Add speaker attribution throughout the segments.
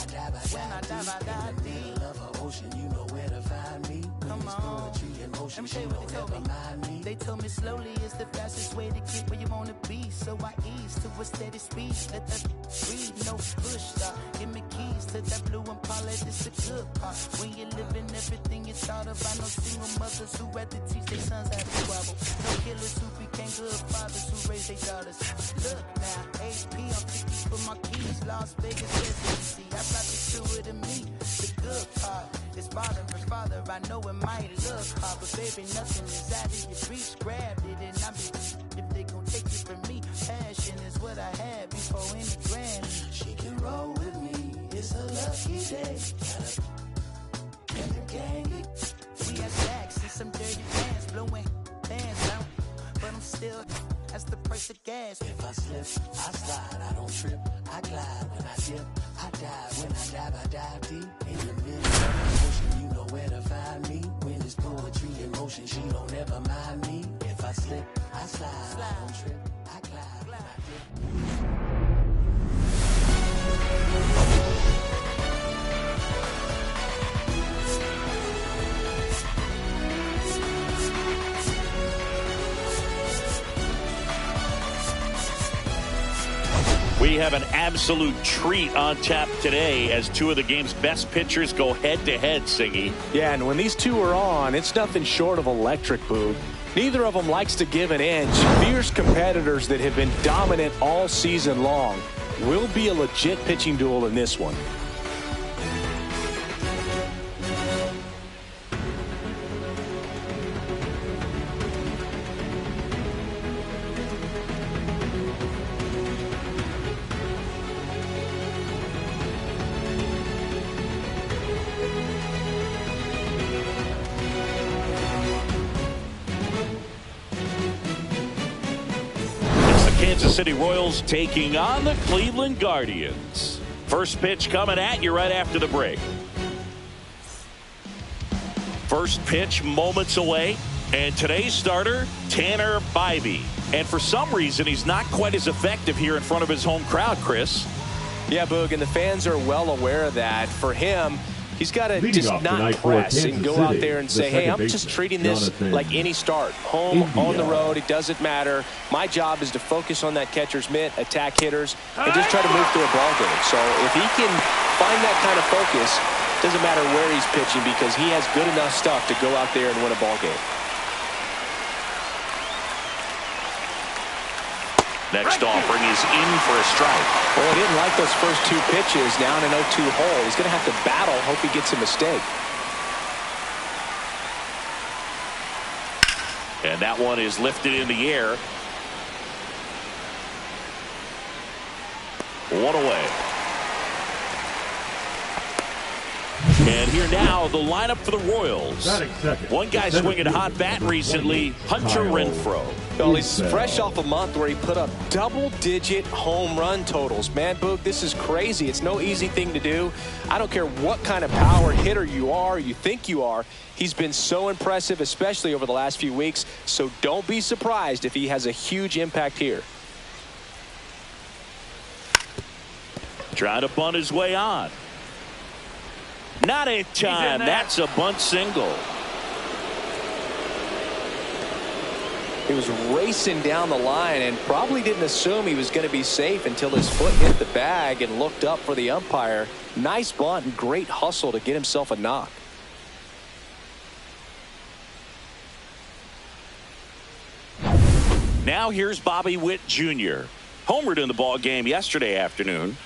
Speaker 1: dive deep. In the middle of an ocean, you know where to find me. Come on. Let me tell you what they told me. They told me slowly is the fastest way to get where you want to be. So I ease to a steady speed. Let that breathe, no push stop. Give me keys to that blue Impala. This a good part. When you're living everything you thought of. I know single mothers who rather teach their sons how to squabble. No killers who became good fathers who raised their daughters. Look now, AP, I'm picky for my keys. Las Vegas residency. I brought the two of them me. The good part is father and father. I know it might look hard, but baby, nothing is out of your reach. Grabbed it and I'm if they gon' take it from me. Passion is what I had before any Grammy. She can roll with me. It's a lucky day. And the gang, we had sacks and some dirty pants, blowing pants out, but I'm still. That's the price of gas. If I slip, I slide. I don't trip. I glide. When I dip, I dive. When I dive deep. In the middle of the ocean, you know where to find me. When it's poetry in motion, she don't ever mind me. If I slip, I slide. I don't trip. I glide. When I dip.
Speaker 2: We have an absolute treat on tap today as two of the game's best pitchers go head-to-head, Singy.
Speaker 3: Yeah, and when these two are on, it's nothing short of electric, Boog. Neither of them likes to give an inch. Fierce competitors that have been dominant all season long. Will be a legit pitching duel in this one.
Speaker 2: Kansas City Royals taking on the Cleveland Guardians. First pitch coming at you right after the break. First pitch moments away. And today's starter, Tanner Bybee. And for some reason, he's not quite as effective here in front of his home crowd, Chris.
Speaker 3: Yeah, Boog, and the fans are well aware of that. For him, he's got to just not press and go out there and say, hey, I'm just treating this like any start. Home, on the road, it doesn't matter. My job is to focus on that catcher's mitt, attack hitters, and just try to move through a ball game. So if he can find that kind of focus, doesn't matter where he's pitching because he has good enough stuff to go out there and win a ball game.
Speaker 2: Next offering is in for a strike.
Speaker 3: Well, he didn't like those first two pitches down an 0-2 hole. He's going to have to battle. Hope he gets a mistake.
Speaker 2: And that one is lifted in the air. One away. And here now, the lineup for the Royals. One guy swinging a hot bat recently, Hunter Renfroe.
Speaker 3: Well, he's fresh off a month where he put up double-digit home run totals. Man, Boog, this is crazy. It's no easy thing to do. I don't care what kind of power hitter you are, you think you are. He's been so impressive, especially over the last few weeks. So don't be surprised if he has a huge impact here.
Speaker 2: Trying to bunt his way on. Not in time. That's a bunt single.
Speaker 3: He was racing down the line and probably didn't assume he was going to be safe until his foot hit the bag and looked up for the umpire. Nice bunt and great hustle to get himself a knock.
Speaker 2: Now here's Bobby Witt Jr. Homered in the ball game yesterday afternoon.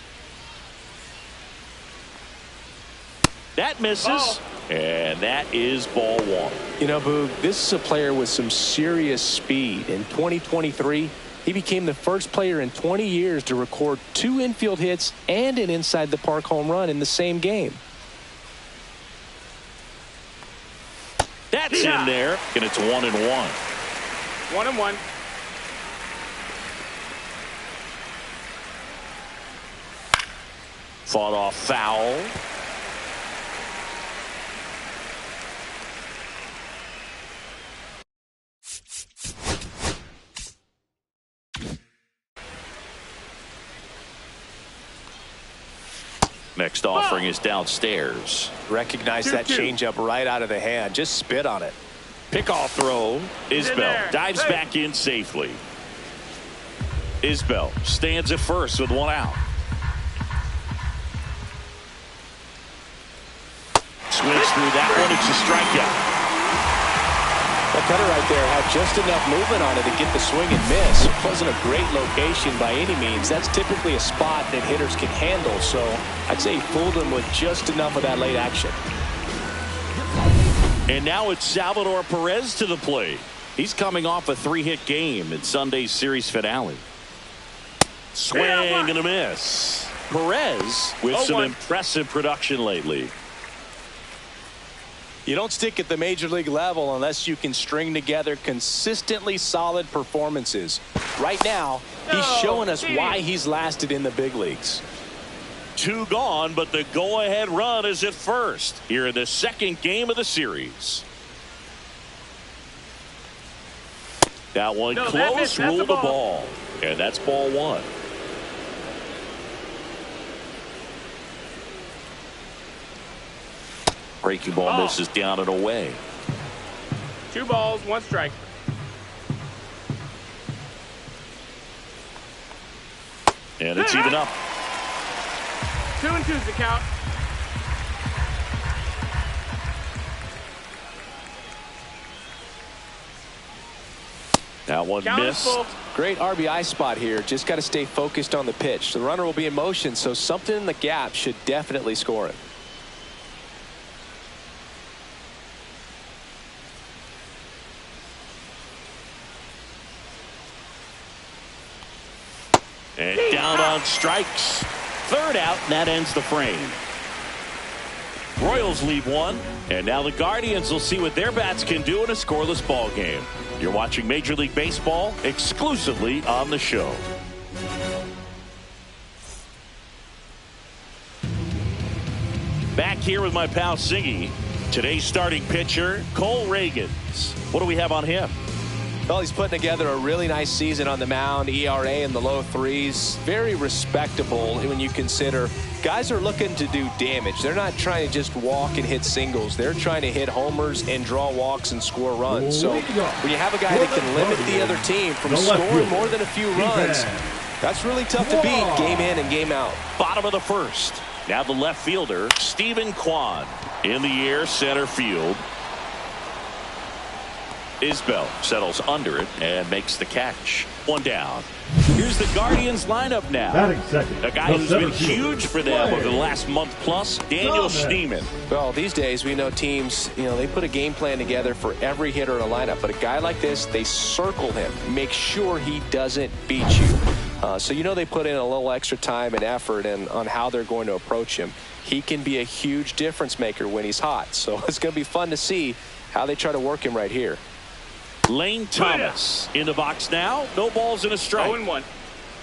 Speaker 2: That misses, and that is ball one.
Speaker 3: You know, Boog, this is a player with some serious speed. In 2023, he became the first player in 20 years to record 2 infield hits and an inside-the-park home run in the same game.
Speaker 2: That's in there, and it's 1-1.
Speaker 4: 1-1.
Speaker 2: Fought off foul. Next offering is downstairs.
Speaker 3: Recognize that changeup right out of the hand. Just spit on it.
Speaker 2: Pickoff throw. Isbell dives back in safely. Isbell stands at first with one out. Swings through that one. It's a strikeout.
Speaker 3: That cutter right there had just enough movement on it to get the swing and miss. It wasn't a great location by any means. That's typically a spot that hitters can handle. So I'd say he fooled him with just enough of that late action.
Speaker 2: And now it's Salvador Perez to the plate. He's coming off a 3-hit game in Sunday's series finale. Swing and a miss. Perez with some impressive production lately.
Speaker 3: You don't stick at the major league level unless you can string together consistently solid performances. Right now, he's showing us why he's lasted in the big leagues.
Speaker 2: 2 gone, but the go-ahead run is at first here in the second game of the series. That one close, ruled the ball. And that's ball 1. Breaking ball misses down and away.
Speaker 4: 2 balls, 1 strike.
Speaker 2: And it's even up.
Speaker 4: 2 and 2's the count.
Speaker 2: That one missed.
Speaker 3: Great RBI spot here. Just got to stay focused on the pitch. The runner will be in motion, so something in the gap should definitely score it.
Speaker 2: And down on strikes. 3rd out, and that ends the frame. Royals leave 1, and now the Guardians will see what their bats can do in a scoreless ball game. You're watching Major League Baseball exclusively on the show. Back here with my pal Siggy. Today's starting pitcher, Cole Ragans. What do we have on him?
Speaker 3: Well, he's putting together a really nice season on the mound. ERA in the low 3s. Very respectable when you consider guys are looking to do damage. They're not trying to just walk and hit singles. They're trying to hit homers and draw walks and score runs. So when you have a guy that can limit the other team from scoring more than a few runs, that's really tough to beat game in and game out.
Speaker 2: Bottom of the 1st. Now the left fielder, Stephen Kwan. In the air, center field. Isbell settles under it and makes the catch. 1 down. Here's the Guardians lineup now. A guy who's been huge for them over the last month plus, Daniel Schneemann.
Speaker 3: Well, these days we know teams, they put a game plan together for every hitter in a lineup. But a guy like this, they circle him, make sure he doesn't beat you. So they put in a little extra time and effort on how they're going to approach him. He can be a huge difference maker when he's hot. So it's going to be fun to see how they try to work him right here.
Speaker 2: Lane Thomas in the box now. No balls and a strike.
Speaker 4: 0-1.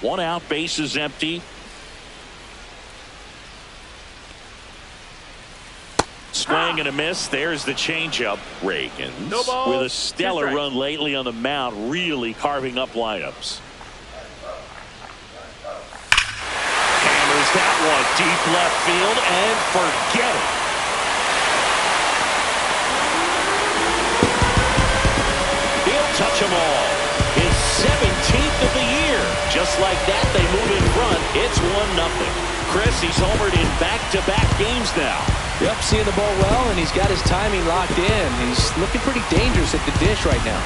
Speaker 2: 1 out, base is empty. Swing and a miss. There's the changeup. Ragans
Speaker 4: no balls,
Speaker 2: with a stellar run lately on the mound, really carving up lineups. Hammers that one deep left field and forget it. Touch them all. His 17th of the year. Just like that, they move in front. It's 1-0. Chris, he's homered in back-to-back games now.
Speaker 3: Yep, seeing the ball well, and he's got his timing locked in. He's looking pretty dangerous at the dish right now.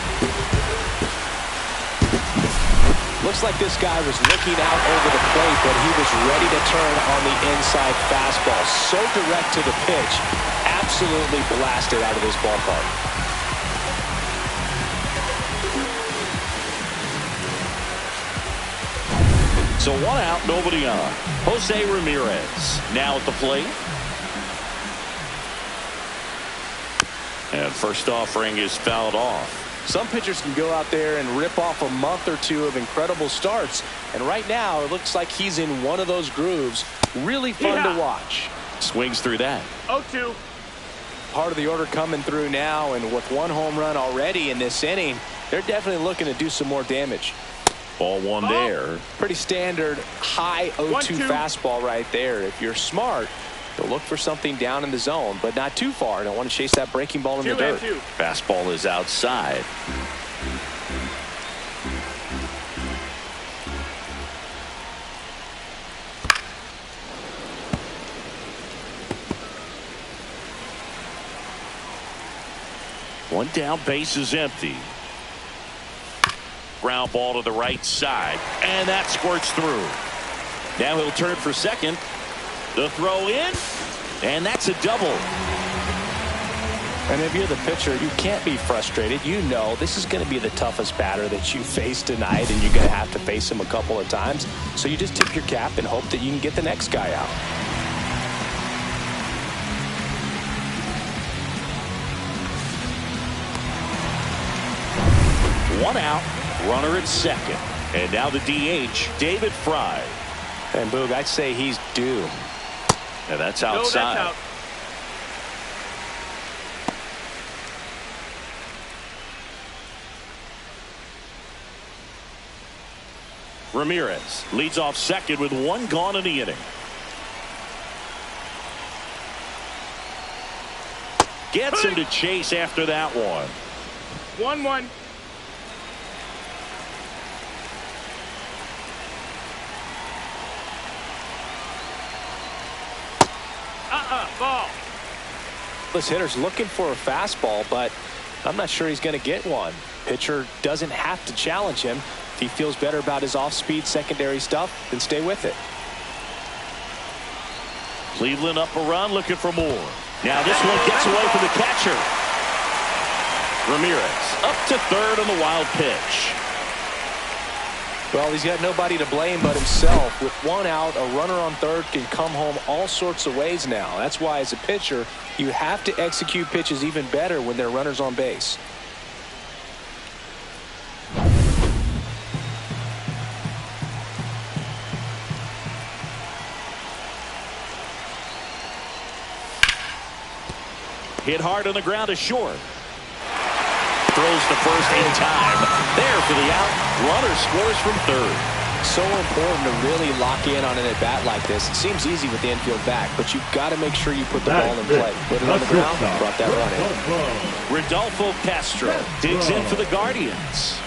Speaker 3: Looks like this guy was looking out over the plate, but he was ready to turn on the inside fastball. So direct to the pitch. Absolutely blasted out of this ballpark.
Speaker 2: So 1 out, nobody on. Jose Ramirez now at the plate. And first offering is fouled off.
Speaker 3: Some pitchers can go out there and rip off a month or 2 of incredible starts. And right now, it looks like he's in one of those grooves. Really fun to watch.
Speaker 2: Swings through that.
Speaker 4: 0-2.
Speaker 3: Part of the order coming through now, and with 1 home run already in this inning, they're definitely looking to do some more damage.
Speaker 2: Ball one there.
Speaker 3: Pretty standard high 0-2 fastball right there. If you're smart, you'll look for something down in the zone, but not too far. Don't want to chase that breaking ball in the dirt.
Speaker 2: Fastball is outside. One down, base is empty. Ground ball to the right side, and that squirts through. Now he'll turn for second. The throw in, and that's a double.
Speaker 3: And if you're the pitcher, you can't be frustrated. You know this is going to be the toughest batter that you face tonight, and you're going to have to face him a couple of times. So you just tip your cap and hope that you can get the next guy out.
Speaker 2: One out, runner at second. And now the DH, David Fry.
Speaker 3: And Boog, I'd say he's due.
Speaker 2: And that's outside.
Speaker 4: No, that's out.
Speaker 2: Ramirez leads off second with one gone in the inning. Gets him to chase after that one.
Speaker 4: 1-1. Ball.
Speaker 3: This hitter's looking for a fastball, but I'm not sure he's going to get one. Pitcher doesn't have to challenge him. If he feels better about his off-speed secondary stuff, then stay with it.
Speaker 2: Cleveland up a run, looking for more. Now this one gets away from the catcher. Ramirez up to third on the wild pitch.
Speaker 3: Well, he's got nobody to blame but himself. With one out, a runner on third can come home all sorts of ways now. That's why, as a pitcher, you have to execute pitches even better when there are runners on base.
Speaker 2: Hit hard on the ground to short. Throws to first in time. There for the out. Runner scores from third.
Speaker 3: So important to really lock in on an at-bat like this. It seems easy with the infield back, but you've got to make sure you put the ball in play. Put it on the ground, brought that run in.
Speaker 2: Rodolfo Castro digs in for the Guardians.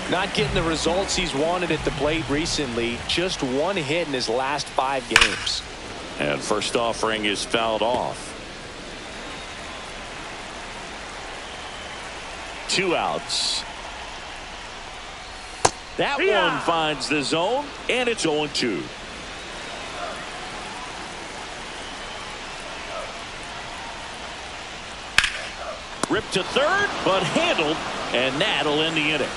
Speaker 3: Not getting the results he's wanted at the plate recently. Just one hit in his last 5 games.
Speaker 2: And first offering is fouled off. 2 outs. That one finds the zone, and it's 0-2. Ripped to third, but handled, and that'll end the inning.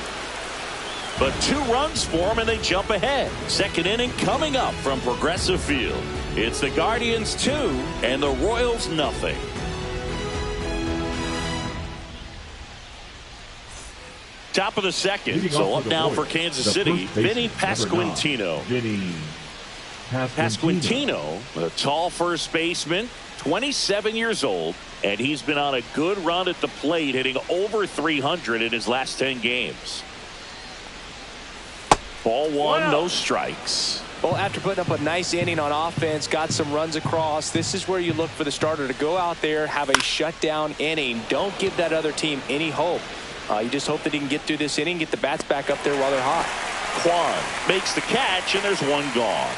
Speaker 2: But 2 runs for them, and they jump ahead. Second inning coming up from Progressive Field. It's the Guardians 2 and the Royals nothing. Top of the second, so up now for Kansas City, Vinny Pasquantino. Pasquantino, a tall first baseman, 27 years old, and he's been on a good run at the plate, hitting over 300 in his last 10 games. Ball one, no strikes.
Speaker 3: Well, after putting up a nice inning on offense, got some runs across, this is where you look for the starter to go out there, have a shutdown inning. Don't give that other team any hope. You just hope that he can get through this inning, get the bats back up there while they're hot.
Speaker 2: Quan makes the catch, and there's one gone.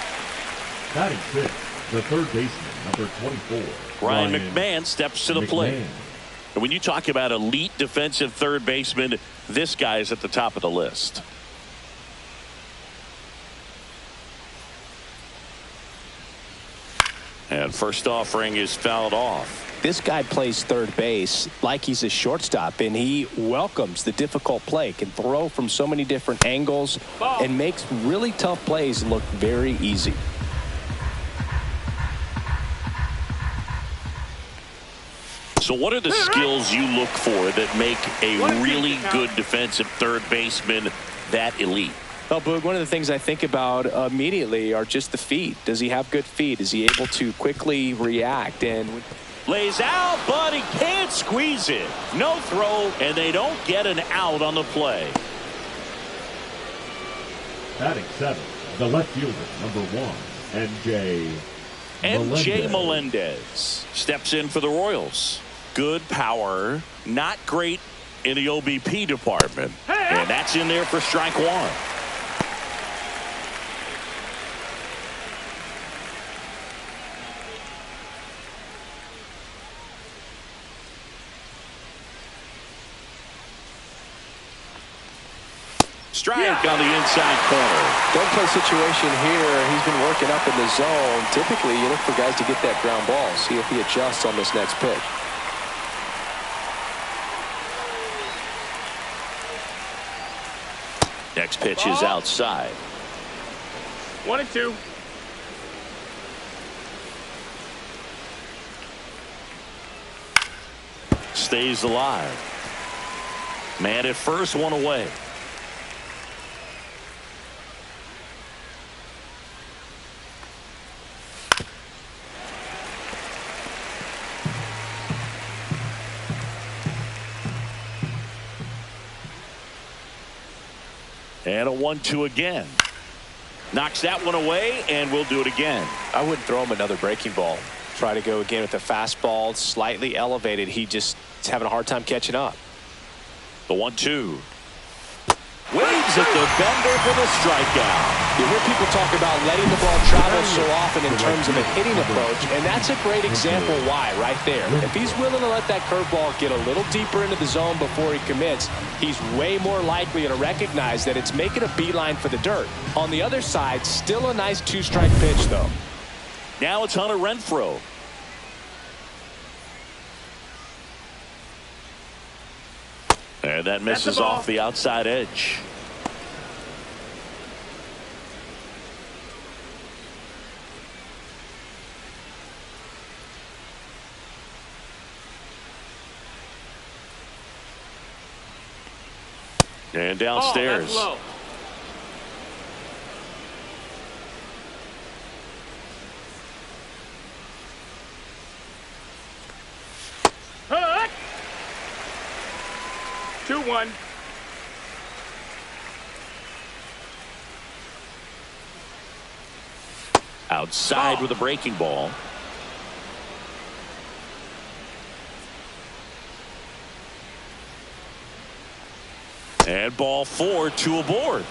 Speaker 5: Batting 6th, the third baseman, number 24.
Speaker 2: Ryan McMahon steps to the plate. And when you talk about elite defensive third baseman, this guy is at the top of the list. And first offering is fouled off.
Speaker 3: This guy plays third base like he's a shortstop, and he welcomes the difficult play, can throw from so many different angles, and makes really tough plays look very easy.
Speaker 2: So what are the skills you look for that make a really good defensive third baseman that elite?
Speaker 3: Well, Boog, one of the things I think about immediately are just the feet. Does he have good feet? Is he able to quickly react? And
Speaker 2: lays out, but he can't squeeze it. No throw, and they don't get an out on the play.
Speaker 5: Batting 7, the left fielder, number 1,
Speaker 2: MJ Melendez steps in for the Royals. Good power, not great in the OBP department. And that's in there for strike 1. Strike on the inside corner.
Speaker 3: Don't play situation here. He's been working up in the zone. Typically, you look for guys to get that ground ball. See if he adjusts on this next pitch.
Speaker 2: Next pitch is outside.
Speaker 4: 1-2.
Speaker 2: Stays alive. Man at first, one away. And a 1-2 again. Knocks that one away, and we'll do it again.
Speaker 3: I wouldn't throw him another breaking ball. Try to go again with the fastball, slightly elevated. He just is having a hard time catching up.
Speaker 2: The 1-2. Waves at the bender for the strikeout.
Speaker 3: You hear people talk about letting the ball travel so often in terms of a hitting approach, and that's a great example why right there. If he's willing to let that curveball get a little deeper into the zone before he commits, he's way more likely to recognize that it's making a beeline for the dirt. On the other side, still a nice 2-strike pitch, though.
Speaker 2: Now it's Hunter Renfroe. And that misses off the outside edge. And downstairs.
Speaker 4: Oh, that's low. Hut. 2-1.
Speaker 2: Outside with a breaking ball. And ball 4, 2 aboard.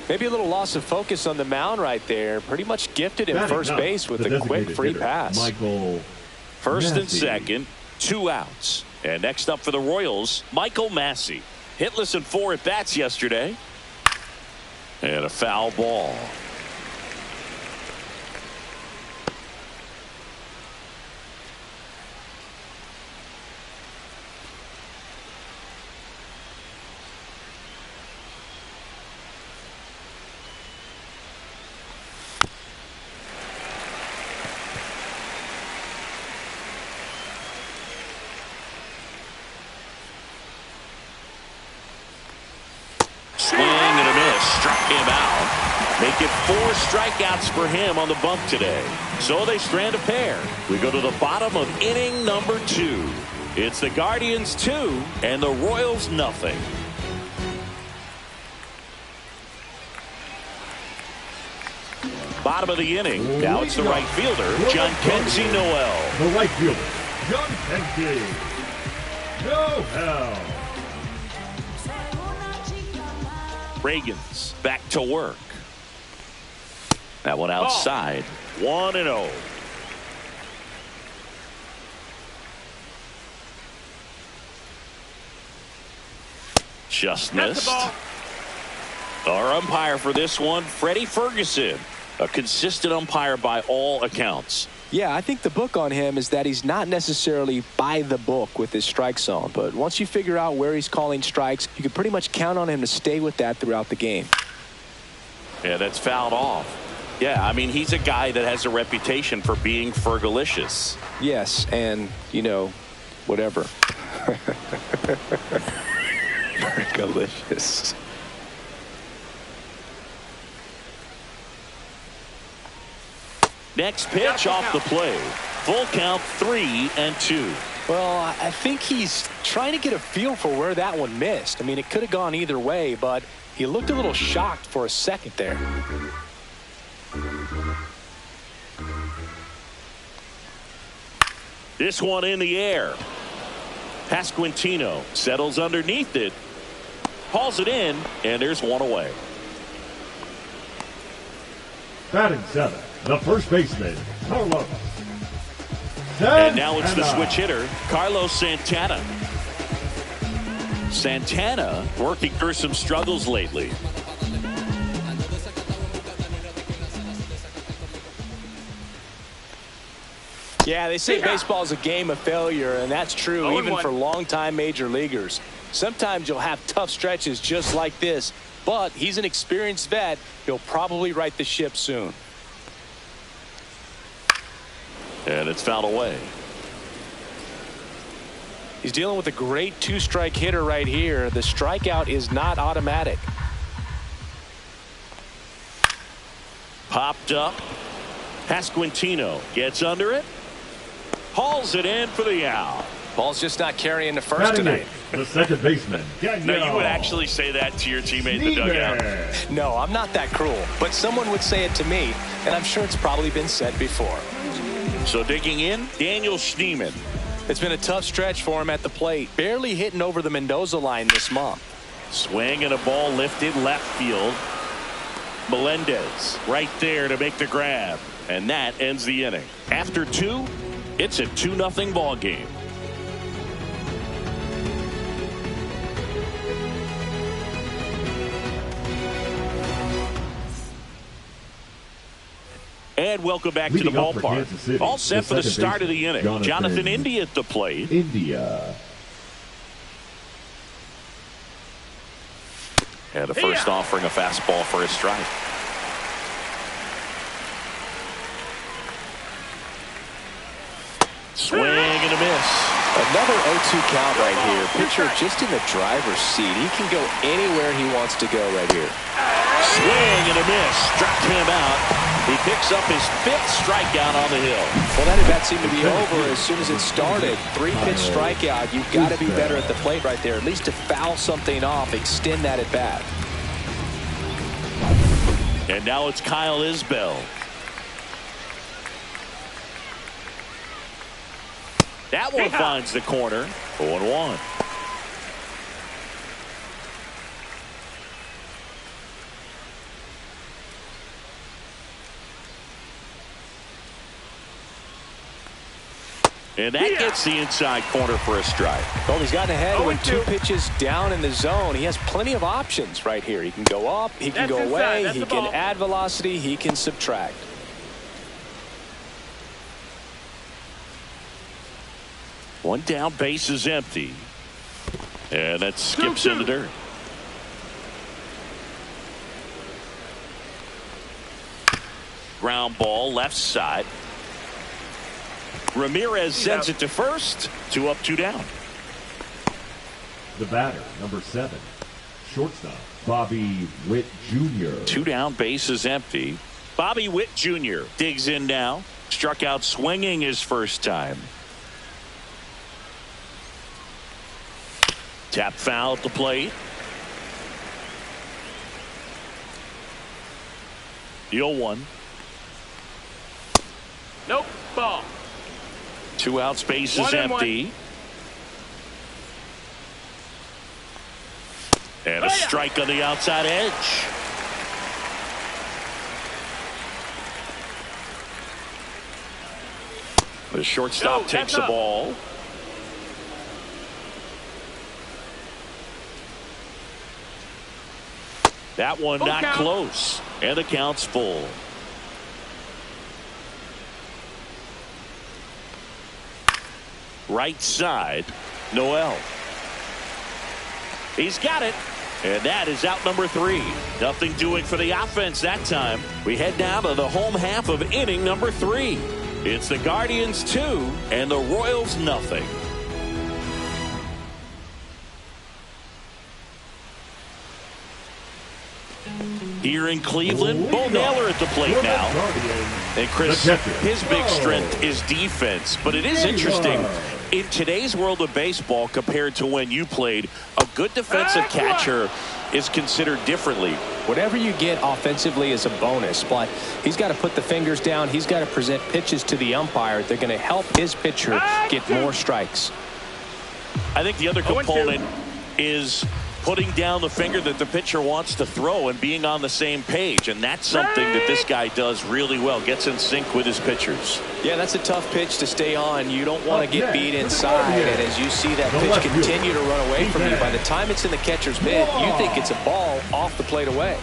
Speaker 3: Maybe a little loss of focus on the mound right there. Pretty much gifted at first base with a quick free pass.
Speaker 2: First and second, 2 outs. And next up for the Royals, Michael Massey. Hitless in 4 at-bats yesterday. And a foul ball. Make it 4 strikeouts for him on the bump today. So they strand a pair. We go to the bottom of inning number 2. It's the Guardians 2 and the Royals nothing. Bottom of the inning. Now it's the right fielder, John Kenzie Noel.
Speaker 5: The right fielder, John Kenzie Noel.
Speaker 2: Reagan's back to work. That one outside. 1-0. Just missed. Our umpire for this one, Freddie Ferguson. A consistent umpire by all accounts.
Speaker 3: Yeah, I think the book on him is that he's not necessarily by the book with his strike zone. But once you figure out where he's calling strikes, you can pretty much count on him to stay with that throughout the game.
Speaker 2: Yeah, that's fouled off. Yeah, I mean, he's a guy that has a reputation for being Fergalicious.
Speaker 3: Yes, and, you know, whatever. Fergalicious.
Speaker 2: Next pitch off the play. Full count, 3-2.
Speaker 3: Well, I think he's trying to get a feel for where that one missed. I mean, it could have gone either way, but He looked a little shocked for a second there.
Speaker 2: This one in the air. Pasquantino settles underneath it. Hauls it in, and there's one away.
Speaker 5: Batting seventh, the first baseman, Carlos.
Speaker 2: And now it's the switch hitter, Carlos Santana. Santana working through some struggles lately.
Speaker 3: Yeah, they say baseball is a game of failure, and that's true even for longtime major leaguers. Sometimes you'll have tough stretches just like this, but he's an experienced vet. He'll probably right the ship soon.
Speaker 2: And it's fouled away.
Speaker 3: He's dealing with a great two-strike hitter right here. The strikeout is not automatic.
Speaker 2: Popped up. Pasquantino gets under it. Hauls it in for the out.
Speaker 3: Ball's just not carrying the first tonight.
Speaker 5: The second baseman.
Speaker 2: Now, you would actually say that to your teammate in the dugout.
Speaker 3: No, I'm not that cruel, but someone would say it to me, and I'm sure it's probably been said before.
Speaker 2: So digging in, Daniel Schneemann.
Speaker 3: It's been a tough stretch for him at the plate, barely hitting over the Mendoza line this month.
Speaker 2: Swing and a ball lifted left field. Melendez right there to make the grab, and that ends the inning. After two, it's a 2-0 ball game. And welcome back to the ballpark. All set for the start of the inning. Jonathan India at the plate.
Speaker 5: India.
Speaker 2: And the first offering a fastball for a strike. Swing and a miss.
Speaker 3: Another 0-2 count right here. Pitcher just in the driver's seat. He can go anywhere he wants to go right here.
Speaker 2: Swing and a miss. Struck him out. He picks up his 5th strikeout on the hill.
Speaker 3: Well, that at-bat seemed to be over as soon as it started. 3-pitch strikeout. You've got to be better at the plate right there. At least to foul something off, extend that at-bat.
Speaker 2: And now it's Kyle Isbell. That one finds the corner. 0-1. And that gets the inside corner for a strike.
Speaker 3: Well, he's gotten ahead with 2 pitches down in the zone. He has plenty of options right here. He can go up, he can go away, he can add velocity, he can subtract.
Speaker 2: One down, base is empty. And that skips in the dirt. Ground ball, left side. Ramirez sends it to first. 2 up, 2 down.
Speaker 5: The batter, number 7, shortstop, Bobby Witt Jr.
Speaker 2: 2 down, base is empty. Bobby Witt Jr. digs in now. Struck out swinging his first time. Tap foul at the plate. The 0-1.
Speaker 4: Nope, ball.
Speaker 2: 2 out, space is empty. And a strike on the outside edge. The shortstop takes the ball. That one not close. And the count's full. Right side, Noel. He's got it. And that is out number 3. Nothing doing for the offense that time. We head down to the home half of inning number 3. It's the Guardians 2 and the Royals nothing. Here in Cleveland, Bo Naylor at the plate now. And Chris, his big strength is defense, but it is interesting. In today's world of baseball, compared to when you played, a good defensive catcher is considered differently.
Speaker 3: Whatever you get offensively is a bonus, but he's got to put the fingers down. He's got to present pitches to the umpire. They're going to help his pitcher get more strikes.
Speaker 2: I think the other component is putting down the finger that the pitcher wants to throw and being on the same page, and that's something that this guy does really well. Gets in sync with his pitchers.
Speaker 3: Yeah, that's a tough pitch to stay on. You don't want to get beat inside, and as you see that pitch continue to run away from you, by the time it's in the catcher's mitt, you think it's a ball off the plate away.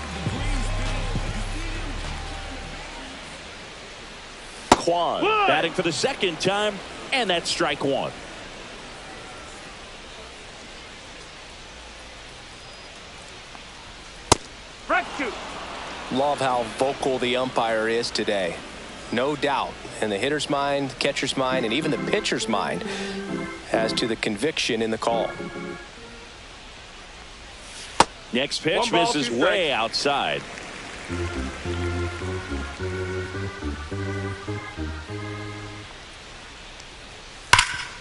Speaker 2: Kwan batting for the second time, and that's strike one.
Speaker 3: Love how vocal the umpire is today. No doubt in the hitter's mind, catcher's mind, and even the pitcher's mind as to the conviction in the call.
Speaker 2: Next pitch misses way outside.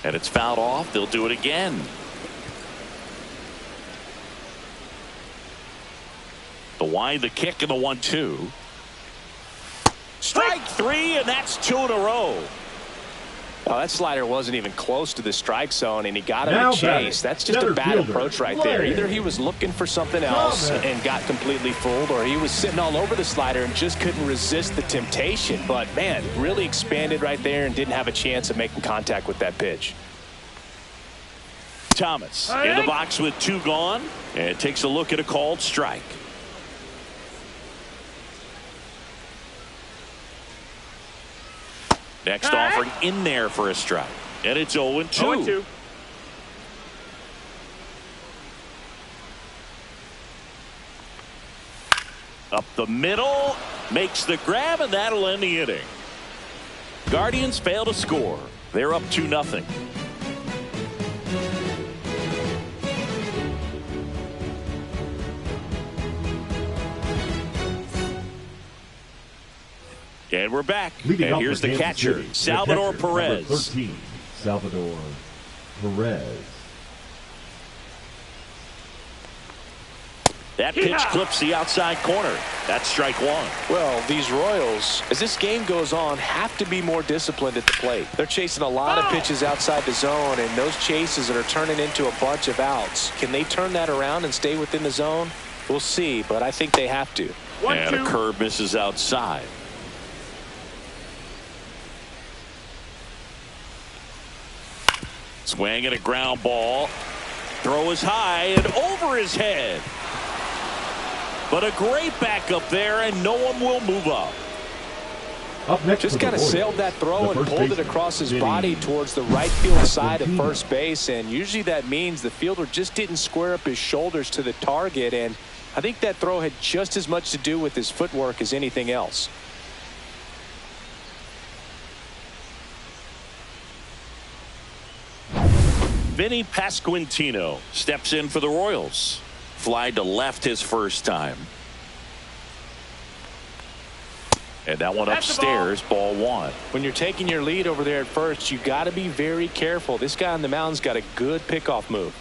Speaker 2: And it's fouled off. They'll do it again. The wind, the kick, and the 1-2. Strike three, and that's 2 in a row.
Speaker 3: Well, that slider wasn't even close to the strike zone, and he got him a chase. That's just a bad approach right there. Either he was looking for something else and got completely fooled, or he was sitting all over the slider and just couldn't resist the temptation. But, man, really expanded right there and didn't have a chance of making contact with that pitch.
Speaker 2: Thomas in the box with 2 gone, and takes a look at a called strike. Next offering in there for a strike. And it's 0-2.
Speaker 4: 0-2.
Speaker 2: Up the middle. Makes the grab, and that'll end the inning. Guardians fail to score. They're up 2-0. And we're back. And here's the catcher, Salvador Perez.
Speaker 5: 13, Salvador Perez.
Speaker 2: That pitch clips the outside corner. That's strike one.
Speaker 3: Well, these Royals, as this game goes on, have to be more disciplined at the plate. They're chasing a lot of pitches outside the zone, and those chases are turning into a bunch of outs. Can they turn that around and stay within the zone? We'll see, but I think they have to.
Speaker 2: And a curve misses outside. Swing and a ground ball. Throw is high and over his head. But a great backup there, and no one will move up.
Speaker 5: Up next,
Speaker 3: just kind of sailed that throw and pulled it across his body towards the right field side of first base, and usually that means the fielder just didn't square up his shoulders to the target, and I think that throw had just as much to do with his footwork as anything else.
Speaker 2: Vinny Pasquantino steps in for the Royals. Fly to left his first time. And that one upstairs, ball one.
Speaker 3: When you're taking your lead over there at first, you got to be very careful. This guy on the mound's got a good pickoff move.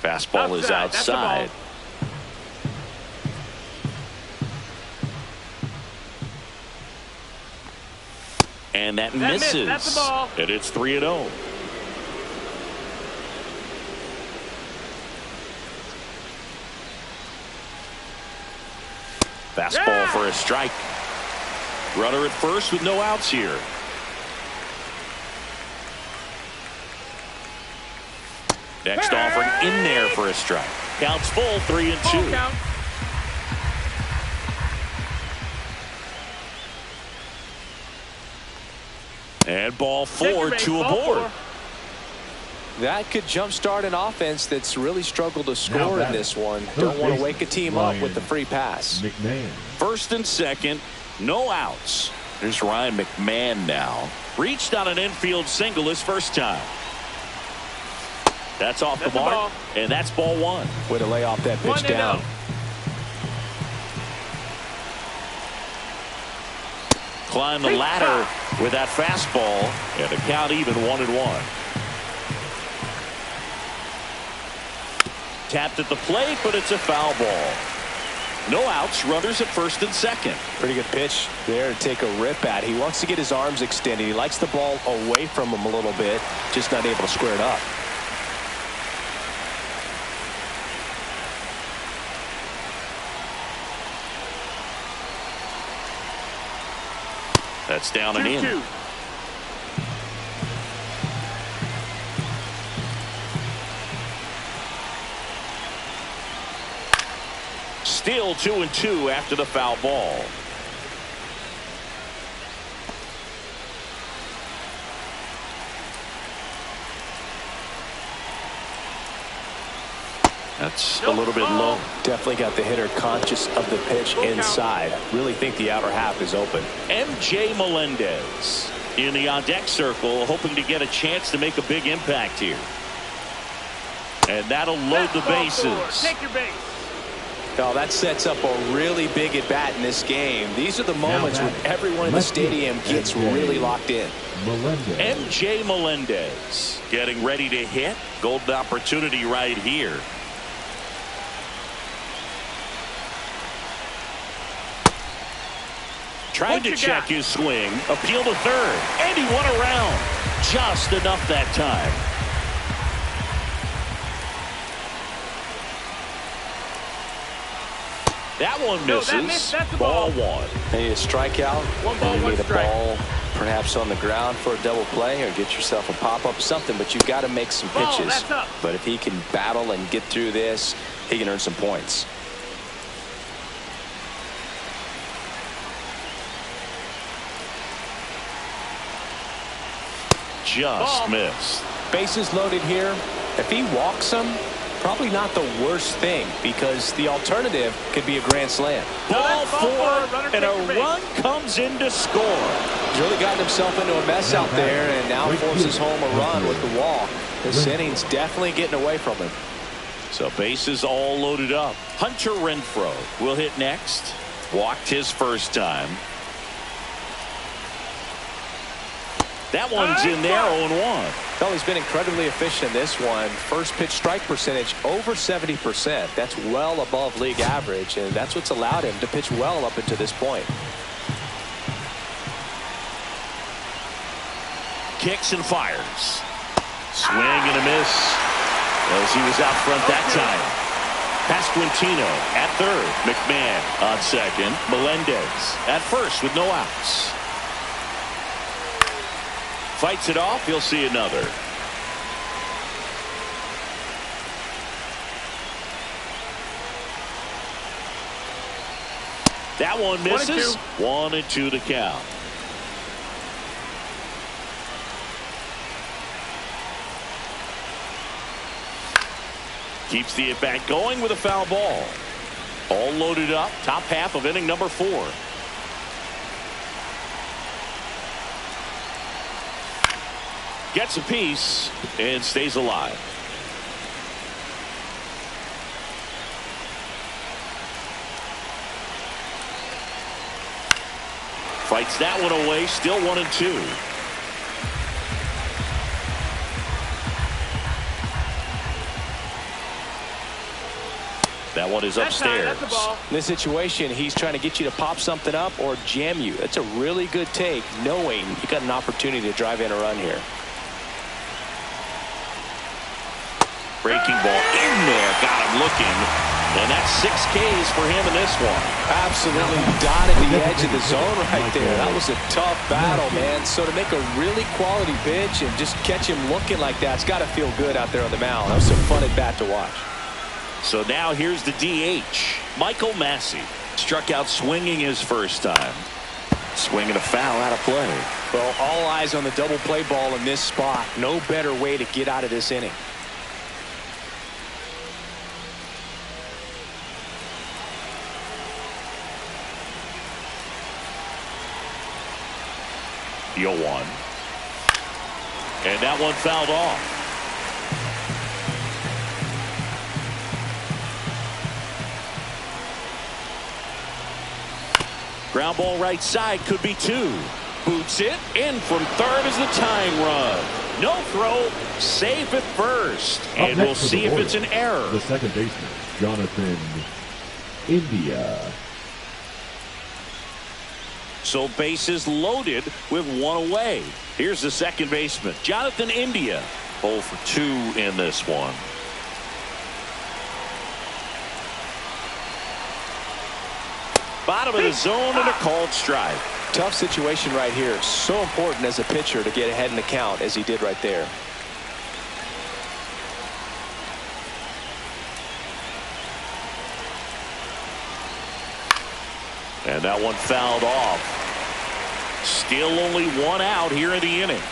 Speaker 2: Fastball is outside. And that misses.
Speaker 4: That's the ball.
Speaker 2: And it's 3-0. Fastball for a strike. Runner at first with no outs here. Next offering in there for a strike. Counts full, 3-2. And ball four, 2 aboard.
Speaker 3: That could jumpstart an offense that's really struggled to score in this one. Don't want to wake a team up with the free pass.
Speaker 5: McMahon.
Speaker 2: First and second, no outs. There's Ryan McMahon now. Reached on an infield single his first time. That's off the mark, and that's ball one.
Speaker 3: Way to lay off that pitch down.
Speaker 2: Climb the ladder with that fastball, and the count even 1-1. Tapped at the plate, but it's a foul ball. No outs, runners at first and second.
Speaker 3: Pretty good pitch there to take a rip at. He wants to get his arms extended. He likes the ball away from him a little bit, just not able to square it up.
Speaker 2: That's down and in.
Speaker 4: 2-2.
Speaker 2: Still 2-2 after the foul ball. That's a little bit low.
Speaker 3: Definitely got the hitter conscious of the pitch inside. Really think the outer half is open.
Speaker 2: MJ Melendez in the on-deck circle, hoping to get a chance to make a big impact here. And that'll load the bases.
Speaker 4: Take your base.
Speaker 3: Oh, that sets up a really big at-bat in this game. These are the moments when everyone in the stadium gets really locked in.
Speaker 2: MJ Melendez getting ready to hit. Golden opportunity right here. Trying to check his swing. Appeal to third. And he went around. Just enough that time. That one misses.
Speaker 4: That's a
Speaker 2: ball one.
Speaker 3: Need a strikeout.
Speaker 4: One ball,
Speaker 3: you
Speaker 4: one
Speaker 3: need a
Speaker 4: strike.
Speaker 3: ball perhaps on the ground for a double play or get yourself a pop-up something, but you've got to make some
Speaker 4: Ball,
Speaker 3: pitches.
Speaker 4: that's up.
Speaker 3: But if he can battle and get through this, he can earn some points.
Speaker 2: Just missed.
Speaker 3: Bases loaded here. If he walks him, probably not the worst thing, because the alternative could be a grand slam.
Speaker 2: Ball four, and a run comes in to score.
Speaker 3: He's really gotten himself into a mess out there and now forces home a run with the walk. This inning's definitely getting away from him.
Speaker 2: So bases all loaded up. Hunter Renfroe will hit next. Walked his first time. That one's in there, 0-1.
Speaker 3: Well, he's been incredibly efficient in this one. First pitch strike percentage over 70%. That's well above league average, and that's what's allowed him to pitch well up until this point.
Speaker 2: Kicks and fires. Swing and a miss as he was out front that time. Pasquantino at third. McMahon on second. Melendez at first with no outs. Fights it off. He'll see another. That one misses. 1-2 to count. Keeps the at-bat going with a foul ball. All loaded up. Top half of inning number 4. Gets a piece and stays alive. Fights that one away. Still 1-2. That one is upstairs.
Speaker 3: In this situation, he's trying to get you to pop something up or jam you. That's a really good take, knowing you got an opportunity to drive in a run here.
Speaker 2: Breaking ball in there, got him looking, and that's 6 Ks for him in this one.
Speaker 3: Absolutely dotted the edge of the zone right there. That was a tough battle, man. So to make a really quality pitch and just catch him looking like that, it's got to feel good out there on the mound. That was some fun at bat to watch.
Speaker 2: So now here's the DH. Michael Massey struck out swinging his first time. Swinging a foul out of play.
Speaker 3: Well, all eyes on the double play ball in this spot. No better way to get out of this inning.
Speaker 2: The 0-1. And that one fouled off. Ground ball right side, could be 2. Boots it in from third as the tying run. No throw, safe at first. And we'll see if it's an error.
Speaker 5: The second baseman, Jonathan India.
Speaker 2: So bases loaded with 1 away. Here's the second baseman, Jonathan India. 0 for 2 in this one. Bottom of the zone and a called strike.
Speaker 3: Tough situation right here. So important as a pitcher to get ahead in the count as he did right there.
Speaker 2: And that one fouled off. Still only 1 out here in the inning.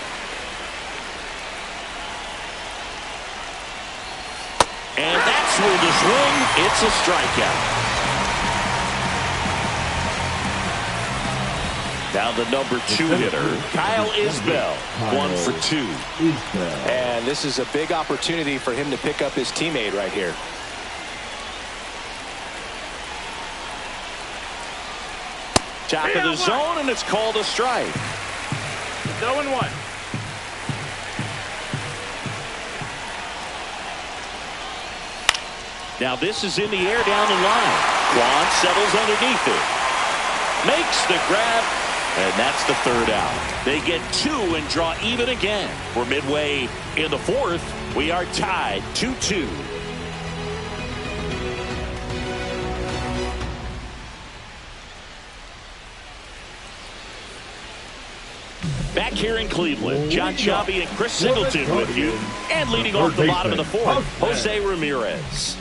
Speaker 2: And that's where the swing. It's a strikeout. Now the number 2 hitter, Kyle Isbell, 1 for 2.
Speaker 3: And this is a big opportunity for him to pick up his teammate right here.
Speaker 2: Top of the zone, and it's called a strike.
Speaker 4: 0-1.
Speaker 2: Now this is in the air down the line. Quan settles underneath it. Makes the grab. And that's the 3rd out. They get 2 and draw even again. We're midway in the 4th. We are tied 2-2. Back here in Cleveland, John Shabby and Chris Singleton with you. And leading off the bottom of the 4th, Jose Ramirez.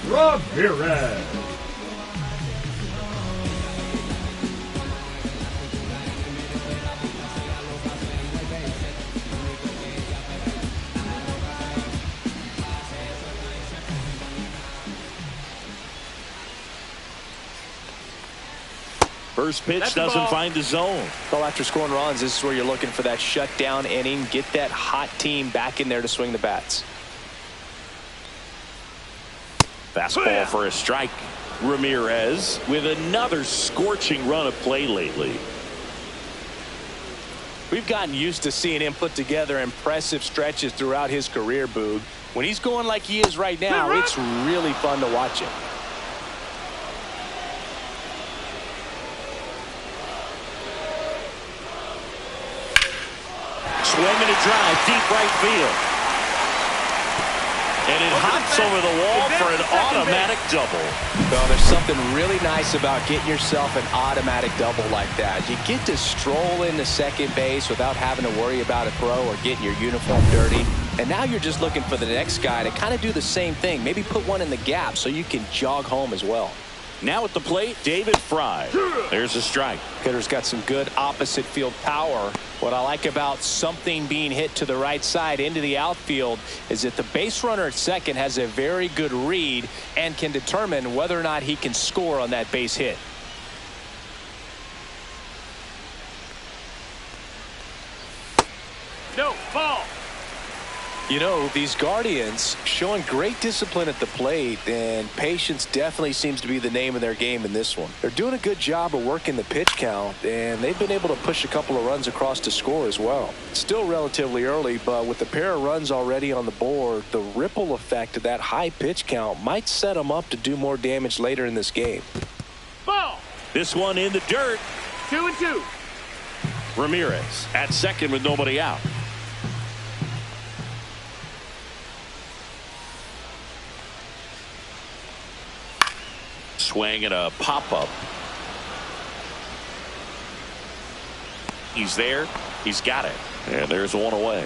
Speaker 2: First pitch doesn't find the zone.
Speaker 3: Well, after scoring runs, this is where you're looking for that shutdown inning. Get that hot team back in there to swing the bats.
Speaker 2: Fastball for a strike. Ramirez with another scorching run of play lately.
Speaker 3: We've gotten used to seeing him put together impressive stretches throughout his career, Boog. When he's going like he is right now, it's really fun to watch him.
Speaker 2: Swing and a drive, deep right field. And it hops over the wall for an automatic double.
Speaker 3: Well, there's something really nice about getting yourself an automatic double like that. You get to stroll into second base without having to worry about a throw or getting your uniform dirty. And now you're just looking for the next guy to kind of do the same thing. Maybe put one in the gap so you can jog home as well.
Speaker 2: Now at the plate, David Fry. There's a strike.
Speaker 3: Hitter's got some good opposite field power. What I like about something being hit to the right side into the outfield is that the base runner at second has a very good read and can determine whether or not he can score on that base hit.
Speaker 4: No, ball.
Speaker 3: You know, these Guardians showing great discipline at the plate, and patience definitely seems to be the name of their game in this one. They're doing a good job of working the pitch count, and they've been able to push a couple of runs across to score as well. It's still relatively early, but with a pair of runs already on the board, the ripple effect of that high pitch count might set them up to do more damage later in this game.
Speaker 4: Ball.
Speaker 2: This one in the dirt.
Speaker 4: 2-2.
Speaker 2: Ramirez at second with nobody out. Swing and a pop-up. He's there. He's got it. And there's one away.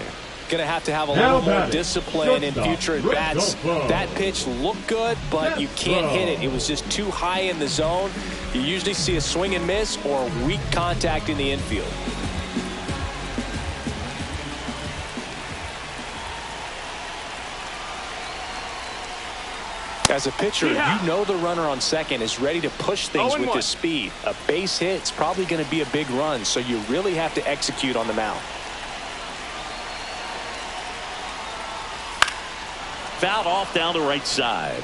Speaker 3: Going to have a little more discipline in future at-bats. That pitch looked good, but you can't hit it. It was just too high in the zone. You usually see a swing and miss or weak contact in the infield. As a pitcher, you know the runner on second is ready to push things with his speed. A base hit's probably going to be a big run, so you really have to execute on the mound.
Speaker 2: Fouled off down the right side.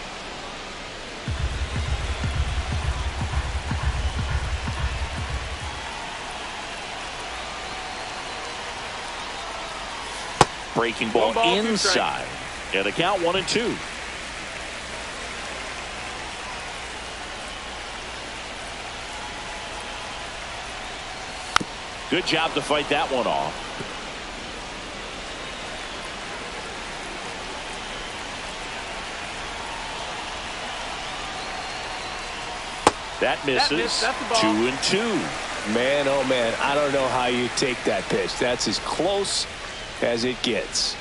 Speaker 2: Breaking ball inside. And the count 1-2. Good job to fight that one off. That misses. 2-2.
Speaker 3: Man, oh man, I don't know how you take that pitch. That's as close as it gets.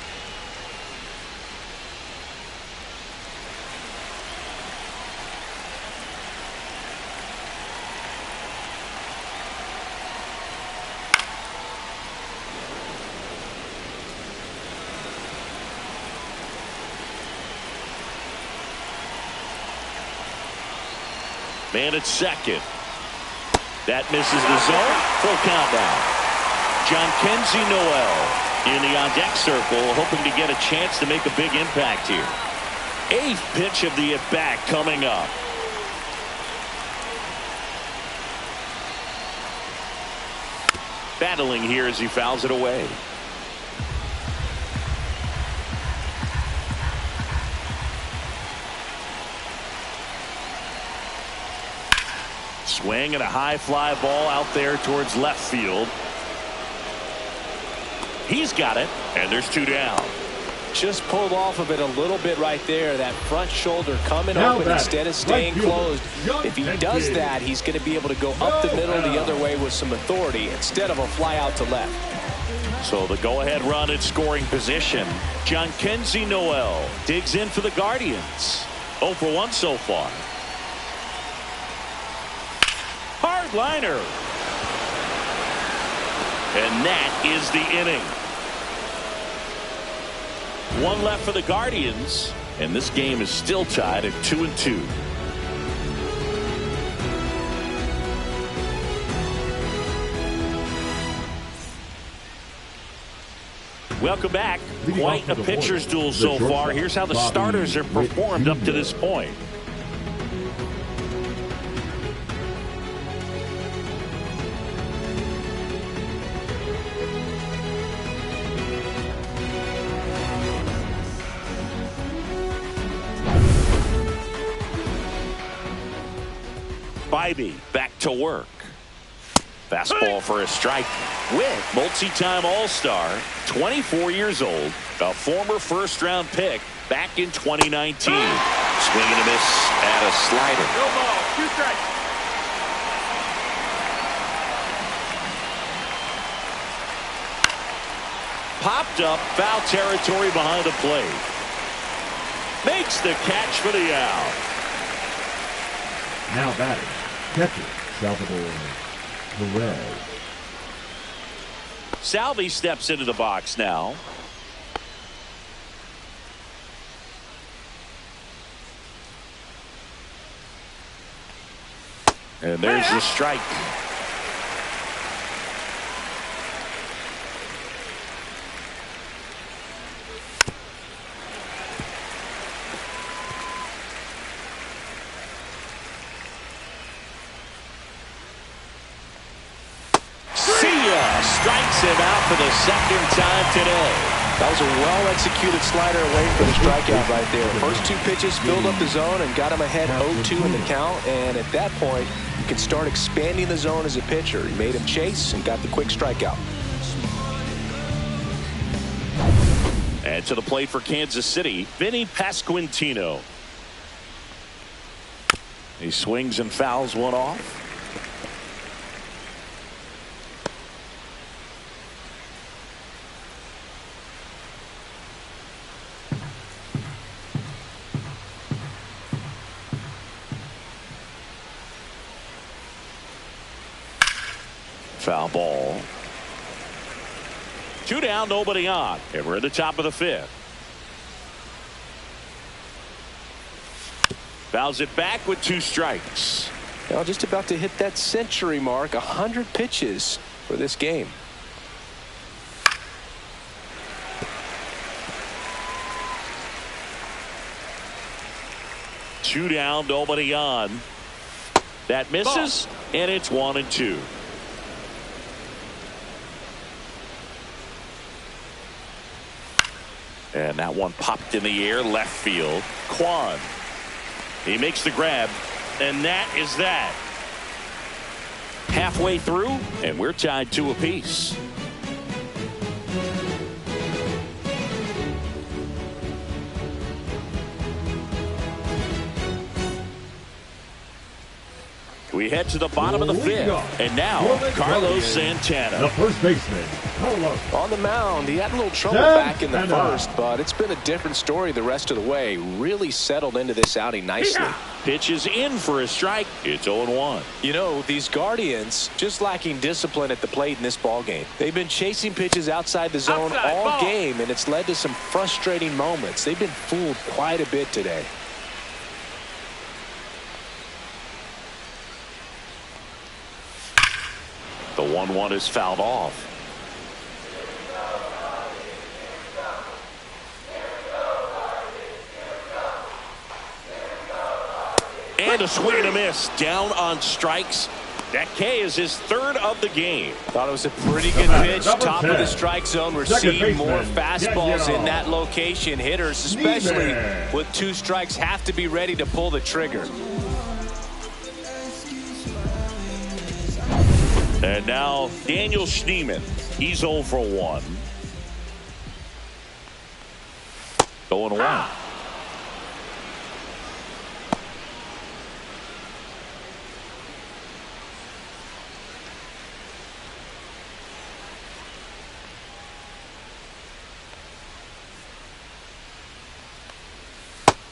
Speaker 2: Man at second. That misses the zone. Full count now. John Kenzie Noel in the on-deck circle, hoping to get a chance to make a big impact here. 8th pitch of the at-bat coming up. Battling here as he fouls it away. Swing and a high fly ball out there towards left field. He's got it, and there's 2 down.
Speaker 3: Just pulled off of it a little bit right there. That front shoulder coming open instead of staying closed. If he does that, he's going to be able to go up the middle the other way with some authority instead of a fly out to left.
Speaker 2: So the go-ahead run at scoring position. John Kenzie Noel digs in for the Guardians. 0 for 1 so far. Hard liner. And that is the inning. 1 left for the Guardians, and this game is still tied at 2-2. Welcome back. Quite a pitcher's duel so far. Here's how the starters have performed up to this point. Back to work. Fastball for a strike. With multi-time All-Star, 24 years old, a former first-round pick back in 2019. Swing and a miss at a slider.
Speaker 4: No ball, 2 strikes.
Speaker 2: Popped up, foul territory behind the plate. Makes the catch for the out.
Speaker 5: Now batting, catcher, Salvador Perez.
Speaker 2: Salvi steps into the box now. And there's the strike. Strikes him out for the 2nd time today.
Speaker 3: That was a well-executed slider away for the strikeout right there. First 2 pitches filled up the zone and got him ahead 0-2 in the count. And at that point, you can start expanding the zone as a pitcher. He made him chase and got the quick strikeout.
Speaker 2: And to the plate for Kansas City, Vinny Pasquantino. He swings and fouls one off. Foul ball. 2 down, nobody on. And we're at the top of the 5th. Fouls it back with 2 strikes.
Speaker 3: Now just about to hit that century mark. 100 pitches for this game.
Speaker 2: Two down, nobody on. That misses, and it's 1-2. And that one popped in the air, left field. Kwan. He makes the grab, and that is that. Halfway through, and we're tied 2 apiece. We head to the bottom of the 5th, and now Carlos Santana.
Speaker 5: The first baseman, Carlos.
Speaker 3: On the mound, he had a little trouble back in the first, but it's been a different story the rest of the way. Really settled into this outing nicely.
Speaker 2: Pitches in for a strike. It's 0-1.
Speaker 3: You know, these Guardians just lacking discipline at the plate in this ball game. They've been chasing pitches outside the zone all game, and it's led to some frustrating moments. They've been fooled quite a bit today.
Speaker 2: The 1-1 is fouled off. And a swing and a miss. Down on strikes. That K is his 3rd of the game.
Speaker 3: Thought it was a pretty good pitch. Top of the strike zone. We're seeing more fastballs in that location. Hitters, especially with 2 strikes, have to be ready to pull the trigger.
Speaker 2: And now Daniel Schneemann. He's 0 for 1. Going 1.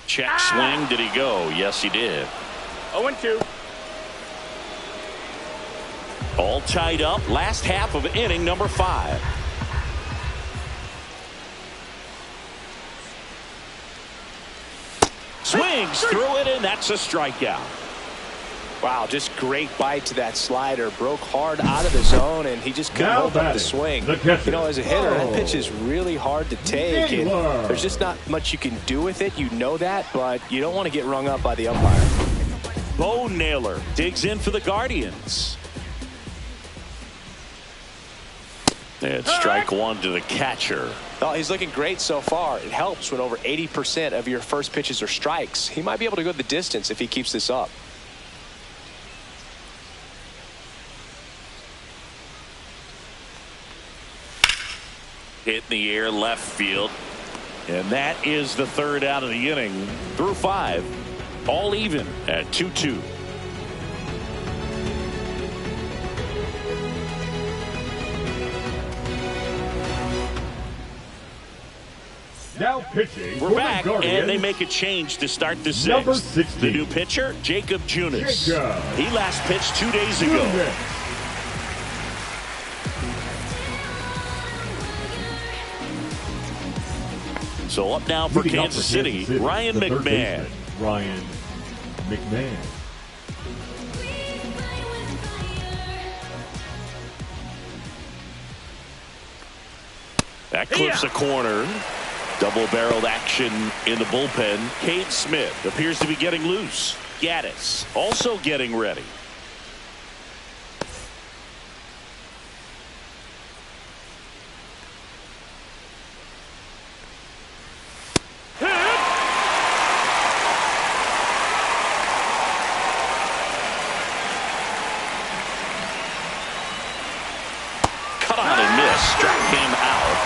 Speaker 2: Check swing. Did he go? Yes, he did.
Speaker 4: 0-2.
Speaker 2: All tied up. Last half of inning number 5. Swings through it, and that's a strikeout.
Speaker 3: Wow, just great bite to that slider. Broke hard out of the zone, and he just couldn't hold up the swing. You know, as a hitter, that pitch is really hard to take, and there's just not much you can do with it. You know that, but you don't want to get rung up by the umpire.
Speaker 2: Bo Naylor digs in for the Guardians. And strike 1 to the catcher.
Speaker 3: Oh, he's looking great so far. It helps when over 80% of your first pitches are strikes. He might be able to go the distance if he keeps this up.
Speaker 2: Hit in the air, left field. And that is the 3rd out of the inning. Through 5. All even at 2-2.
Speaker 5: Now pitching.
Speaker 2: We're back, and they make a change to start the 6th.
Speaker 5: Number 16.
Speaker 2: The new pitcher, Jacob Junis. He last pitched 2 days ago. So up now for Kansas City, Ryan McMahon.
Speaker 5: Ryan McMahon.
Speaker 2: That clips a corner. Double-barreled action in the bullpen. Cade Smith appears to be getting loose. Gaddis also getting ready. Cut on and miss. Struck him out.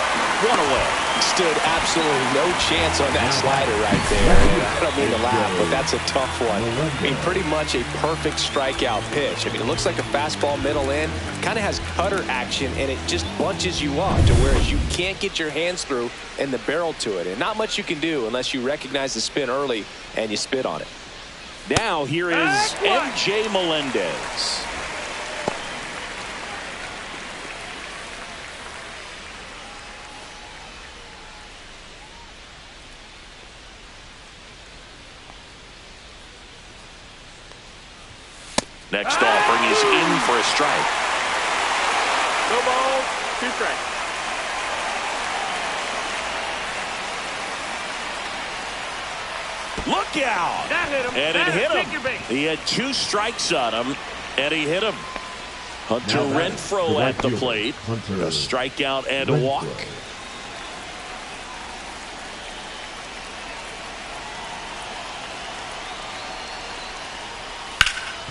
Speaker 2: 1 away.
Speaker 3: Stood absolutely no chance on that slider right there. I don't mean to laugh, but that's a tough one. I mean, pretty much a perfect strikeout pitch. I mean, it looks like a fastball middle in. Kind of has cutter action, and it just bunches you up to whereas you can't get your hands through and the barrel to it. And not much you can do unless you recognize the spin early and you spit on it.
Speaker 2: Now here is MJ Melendez. Next offering is in for a strike.
Speaker 4: No balls, 2 strikes.
Speaker 2: Look out!
Speaker 4: That hit him.
Speaker 2: And it hit him. He had 2 strikes on him, and he hit him. Hunter Renfroe at the plate. A strikeout and a walk.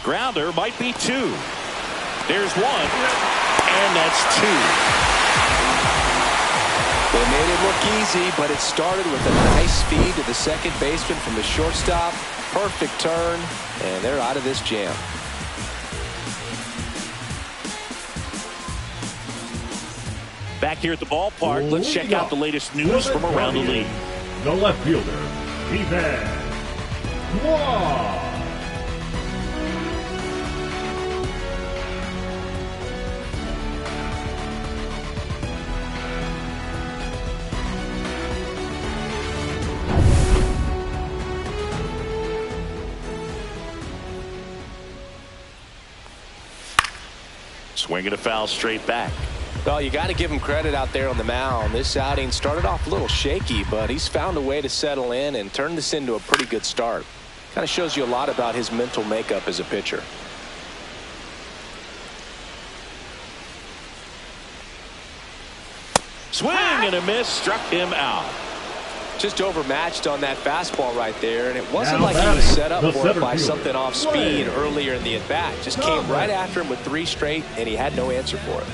Speaker 2: Grounder might be 2. There's 1, and that's 2.
Speaker 3: They made it look easy, but it started with a nice speed to the second baseman from the shortstop. Perfect turn, and they're out of this jam.
Speaker 2: Back here at the ballpark, let's check out the latest news from around the league.
Speaker 5: The left fielder, Ivan.
Speaker 2: Swinging a foul straight back.
Speaker 3: Well, you got to give him credit out there on the mound. This outing started off a little shaky, but he's found a way to settle in and turn this into a pretty good start. Kind of shows you a lot about his mental makeup as a pitcher.
Speaker 2: Swing and a miss, struck him out.
Speaker 3: Just overmatched on that fastball right there, and it wasn't like he was set up for it by something off speed earlier in the at-bat. Just came right after him with 3 straight, and he had no answer for it.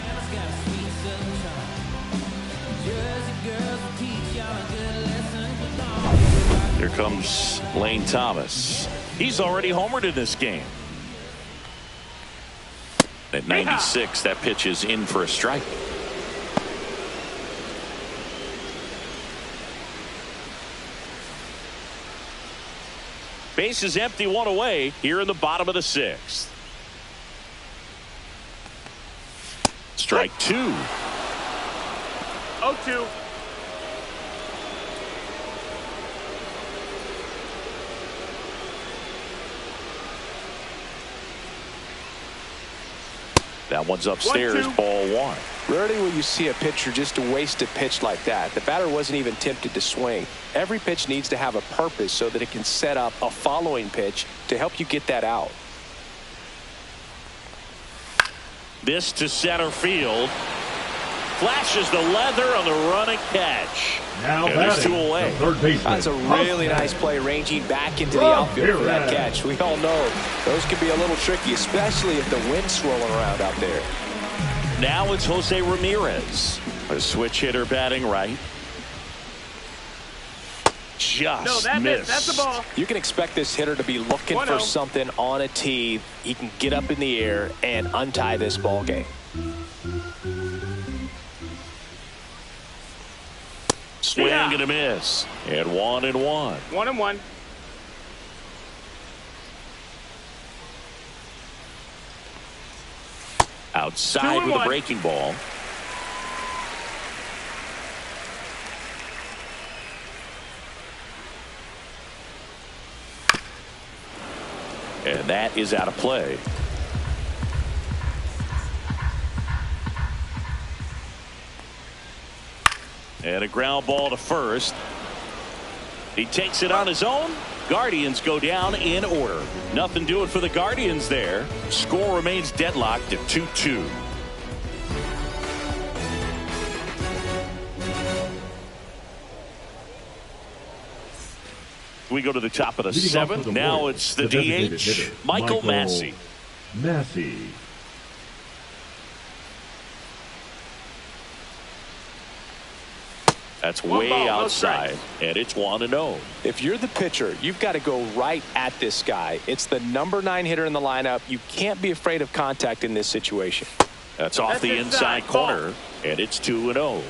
Speaker 2: Here comes Lane Thomas. He's already homered in this game. At 96, that pitch is in for a strike. Base is empty, 1 away here in the bottom of the 6th. Strike 2.
Speaker 4: 0-2.
Speaker 2: That one's upstairs,
Speaker 4: 1-2.
Speaker 2: ball 1.
Speaker 3: Rarely will you see a pitcher just waste a pitch like that. The batter wasn't even tempted to swing. Every pitch needs to have a purpose so that it can set up a following pitch to help you get that out.
Speaker 2: This to center field. Flashes the leather on the running catch.
Speaker 5: Now
Speaker 2: and there's 2
Speaker 5: batting,
Speaker 2: away.
Speaker 5: the third baseman.
Speaker 3: That's a really nice play, ranging back into the outfield for that catch. We all know those can be a little tricky, especially if the wind's swirling around out there.
Speaker 2: Now it's Jose Ramirez, a switch hitter batting right. Just missed.
Speaker 4: That's the ball.
Speaker 3: You can expect this hitter to be looking
Speaker 4: 1-0.
Speaker 3: for something on a tee. He can get up in the air and untie this ball game.
Speaker 2: Swing and a miss. And 1-1.
Speaker 4: 1-1.
Speaker 2: Outside with a breaking ball. And that is out of play. And a ground ball to first. He takes it on his own. Guardians go down in order. Nothing doing for the Guardians there. Score remains deadlocked at 2-2. We go to the top of the 7th. Now it's the DH, Michael Massey. That's way outside, and it's 1-0.
Speaker 3: If you're the pitcher, you've got to go right at this guy. It's the number 9 hitter in the lineup. You can't be afraid of contact in this situation.
Speaker 2: That's off the inside corner, and it's 2-0.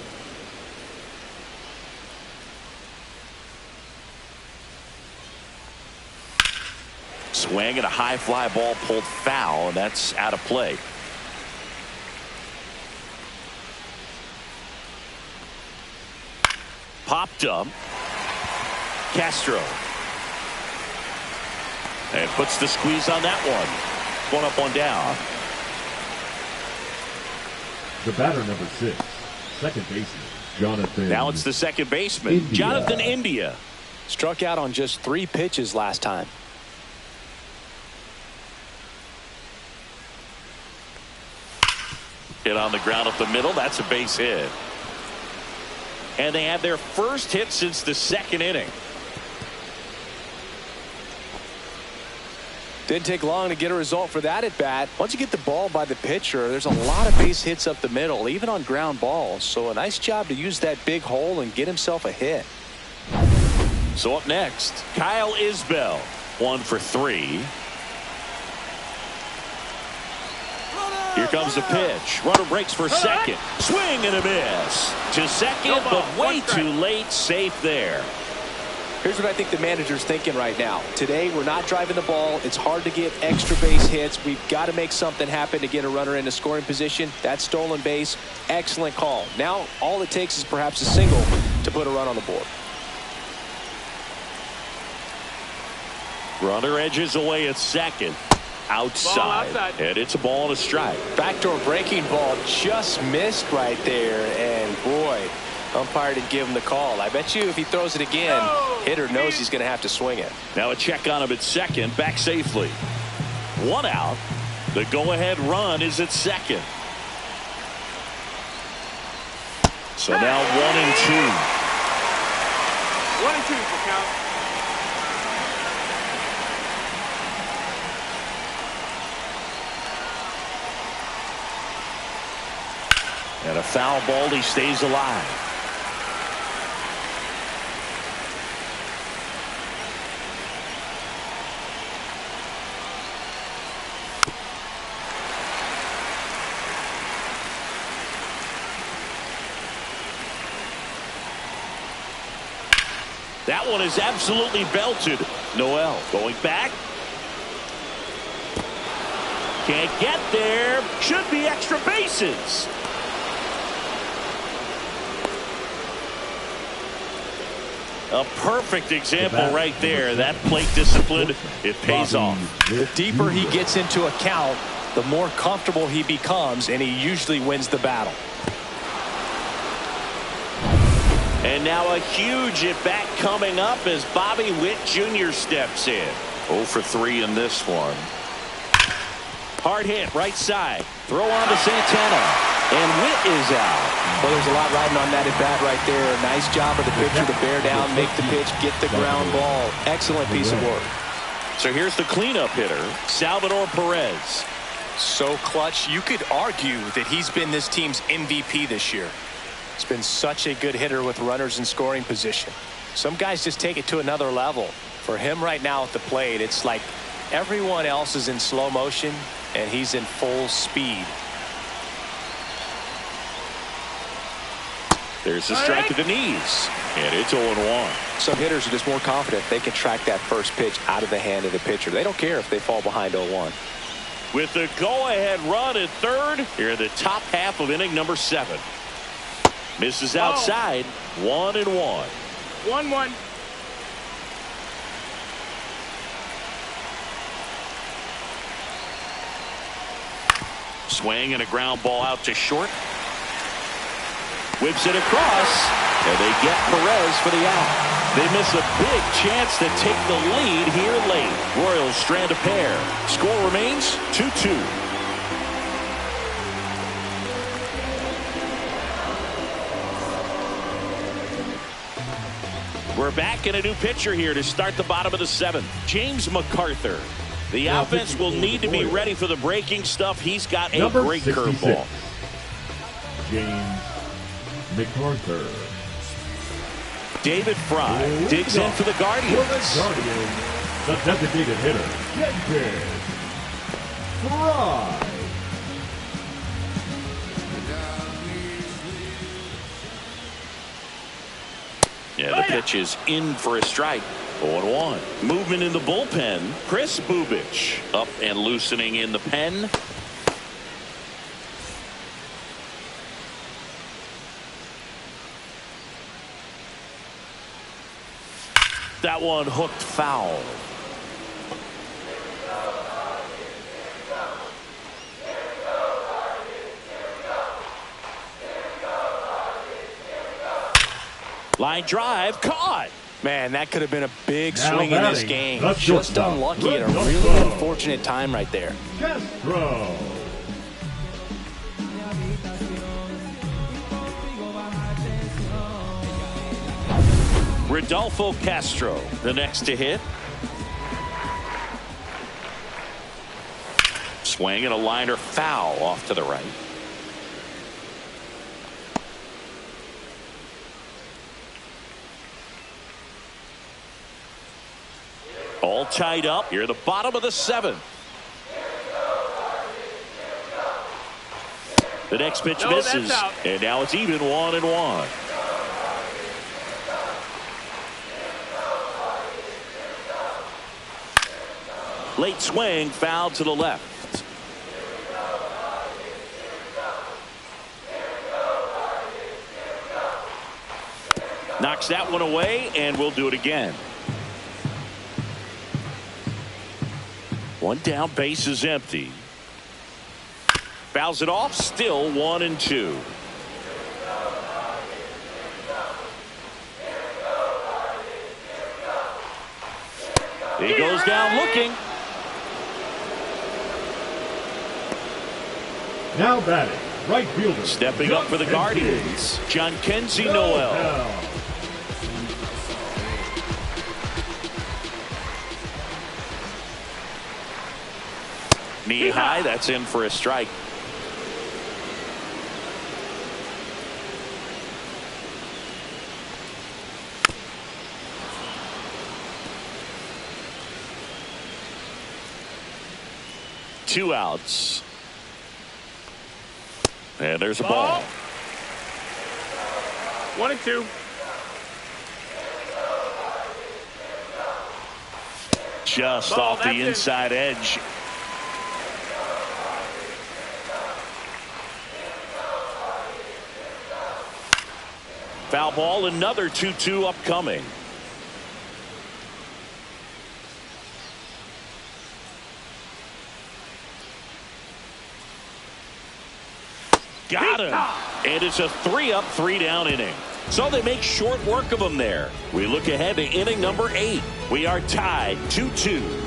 Speaker 2: Swing and a high fly ball pulled foul, and that's out of play. Popped up. Castro. And puts the squeeze on that one. 1 up, 1 down.
Speaker 5: The batter, number 6, second baseman, Jonathan.
Speaker 2: Now it's the second baseman,
Speaker 5: India.
Speaker 2: Jonathan India.
Speaker 3: Struck out on just 3 pitches last time.
Speaker 2: Hit on the ground up the middle. That's a base hit. And they had their first hit since the 2nd inning.
Speaker 3: Didn't take long to get a result for that at bat. Once you get the ball by the pitcher, there's a lot of base hits up the middle, even on ground balls. So a nice job to use that big hole and get himself a hit.
Speaker 2: So up next, Kyle Isbell, 1 for 3. Here comes the pitch. Runner breaks for second. Swing and a miss. To second, but way too late. Safe there.
Speaker 3: Here's what I think the manager's thinking right now. Today, we're not driving the ball. It's hard to get extra base hits. We've got to make something happen to get a runner into scoring position. That stolen base, excellent call. Now, all it takes is perhaps a single to put a run on the board.
Speaker 2: Runner edges away at second. Outside. And it's a ball and a strike.
Speaker 3: Backdoor breaking ball just missed right there. And boy, umpire didn't give him the call. I bet you if he throws it again, hitter knows he's going to have to swing it.
Speaker 2: Now a check on him at second. Back safely. 1 out. The go-ahead run is at second. So now 1 and 2.
Speaker 4: 1 and 2 for count.
Speaker 2: And a foul ball. He stays alive. That one is absolutely belted. Noel going back. Can't get there. Should be extra bases. A perfect example right there. That plate discipline, it pays off.
Speaker 3: The deeper he gets into a count, the more comfortable he becomes, and he usually wins the battle.
Speaker 2: And now a huge at-bat coming up as Bobby Witt Jr. steps in. 0 for 3 in this one. Hard hit right side. Throw on to Santana. And Witt is out.
Speaker 3: Well, there's a lot riding on that at-bat right there. Nice job of the pitcher to bear down, make the pitch, get the ground ball. Excellent piece of work.
Speaker 2: So here's the cleanup hitter, Salvador Perez.
Speaker 3: So clutch, you could argue that he's been this team's MVP this year. He's been such a good hitter with runners in scoring position. Some guys just take it to another level. For him right now at the plate, it's like everyone else is in slow motion and he's in full speed.
Speaker 2: There's a strike to the knees, and it's 0-1.
Speaker 3: Some hitters are just more confident they can track that first pitch out of the hand of the pitcher. They don't care if they fall behind 0-1.
Speaker 2: With the go-ahead run at third, here in the top half of inning number 7. Misses outside, 1-1.
Speaker 4: 1-1.
Speaker 2: Swing and a ground ball out to short. Whips it across, and they get Perez for the out. They miss a big chance to take the lead here late. Royals strand a pair. Score remains 2-2. We're back in a new pitcher here to start the bottom of the 7th. James MacArthur. The offense will need to be ready for the breaking stuff. He's got a great curveball.
Speaker 5: James MacArthur.
Speaker 2: David Fry digs in for the Guardians.
Speaker 5: The designated hitter, David Fry.
Speaker 2: Yeah, the pitch is in for a strike. 0-1. Movement in the bullpen. Chris Bubich up and loosening in the pen. That one hooked foul. Line drive caught.
Speaker 3: Man, that could have been a big swing in this game. Just unlucky at a really unfortunate time right there.
Speaker 5: Castro.
Speaker 2: Rodolfo Castro, the next to hit. Swing and a liner foul off to the right. All tied up here at the bottom of the 7th. The next pitch misses, and now it's even 1-1. Late swing, foul to the left. Knocks that one away, and we'll do it again. One down, base is empty. Fouls it off, still 1-2. He goes down looking.
Speaker 5: Now batting, right fielder.
Speaker 2: Stepping up for the Guardians, John Kenzie Noel. Knee high, that's in for a strike. Two outs. And there's a ball.
Speaker 4: 1-2.
Speaker 2: Just off the inside edge. Foul ball, another 2-2 upcoming. Got him. And it's a 3-up, 3-down inning. So they make short work of them there. We look ahead to inning number 8. We are tied 2-2.